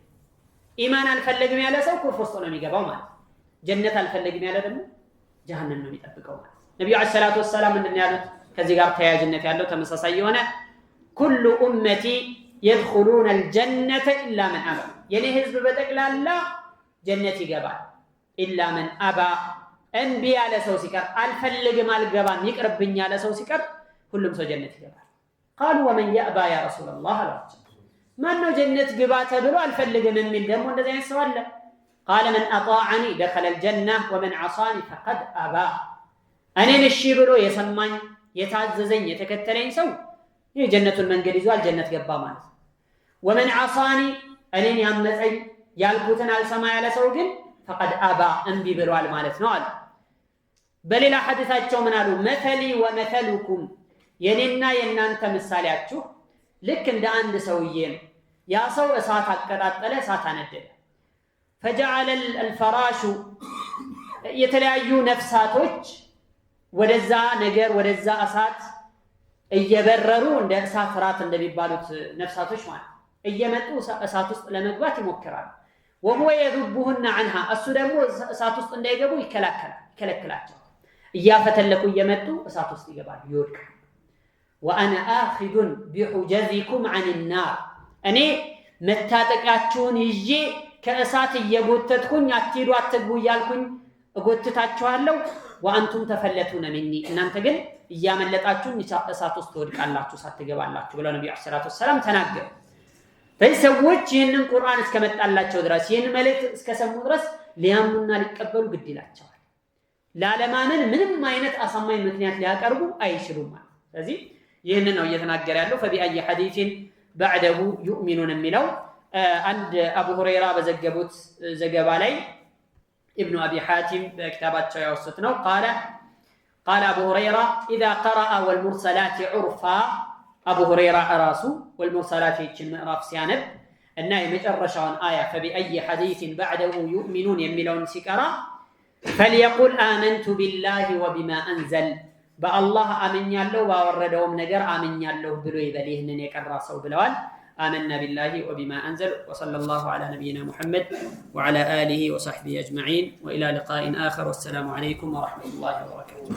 ኢማን አልፈልግም ያለ ሰው ኩፍር ውስጥ ነው የሚገባው ማለት። ጀነት አልፈልግም ያለ ደግሞ ጀሃነም ነው የሚጠብቀው ማለት። ነብዩ አለይሂ ሰላቱ ወሰላም እንደምን ያሉት ከዚህ ጋር ተያያዥነት ያለው ተመሳሳይ የሆነ ኩሉ ኡመቲ يدخلون الجنة إلا من أبى የኔ ህዝብ በጠቅላላ ጀነት ይገባል إلا من أبى እንቢ ያለ ሰው ሲቀር አልፈልግም አልገባም ይቅርብኝ ያለ ሰው ሲቀር ሁሉም ሰው ጀነት ይገባል። قالوا ومن يأبى يا رسول الله አላቸው። ማን ነው ጀነት ግባ ተብሎ አልፈልግም የሚል ደግሞ እንደዚህ አይነት ሰው አለ? قال من أطاعني دخل الجنة ومن عصاني فقد أبى እኔን እሺ ብሎ የሰማኝ የታዘዘኝ የተከተለኝ ሰው የጀነቱን መንገድ ይዟል ጀነት ገባ ማለት ነው። ومن عصاني እኔን ያመፀኝ ያልኩትን አልሰማ ያለ ሰው ግን فقد أبى እንቢ ብሏል ማለት ነው አለ። በሌላ ሐዲሳቸው ምን አሉ? مثلي ومثلكم የኔና የናንተ ምሳሌያችሁ ልክ እንደ አንድ ሰውዬ ነው። ያ ሰው እሳት አቀጣጠለ እሳት አነደደ فجعل الفراش የተለያዩ ነፍሳቶች ወደዛ ነገር ወደዛ እሳት እየበረሩ እንደ እሳት ራት እንደሚባሉት ነፍሳቶች ማለት እየመጡ እሳት ውስጥ ለመግባት ይሞክራሉ። وهو يذبهن عنها እሱ ደግሞ እሳት ውስጥ እንዳይገቡ ይከለክላቸዋል። እያፈተለኩ እየመጡ እሳት ውስጥ ይገባሉ፣ ይወድቃሉ። وأنا آخذ بحجزكم عن النار እኔ መታጠቂያችሁን ይዤ ከእሳት እየጎተትኩኝ አትሂዱ አትግቡ እያልኩኝ እጎትታችኋለሁ። وأنتم تفلتون مني እናንተ ግን እያመለጣችሁ እሳት ውስጥ ትወድቃላችሁ ሳትገባላችሁ ብለው ነብዩ ሰለላሁ ዐለይሂ ወሰለም ተናገሩ። በሰዎች ይህንን ቁርአን እስከመጣላቸው ድረስ ይህን መልእክት እስከሰሙ ድረስ ሊያምኑና ሊቀበሉ ግድ ይላቸዋል። ላለማመን ምንም አይነት አሳማኝ ምክንያት ሊያቀርቡ አይችሉም ማለት። ስለዚህ ይህንን ነው እየተናገረ ያለው። فبأي حديث بعده يؤمنون የሚለው አንድ አቡ ሁረይራ በዘገቡት ዘገባ ላይ ابن أبي حاتم በክታባቸው ያወሱት ነው። قال أبو هريرة إذا قرأ والمرسلات عرفا أبو هريرة أراسو والمرسلات مئراف سيانب أن يمجرشون آية فبأي حديث بعده يؤمنون يملون سكرا فليقل آمنت بالله وبما أنزل بالله آمن يالله ووردهم نجر آمن يالله بلوي بليهن يكراسو بلوال آمنا بالله وبما أنزل وصلى الله على نبينا محمد وعلى آله وصحبه أجمعين وإلى لقاء آخر والسلام عليكم ورحمة الله وبركاته.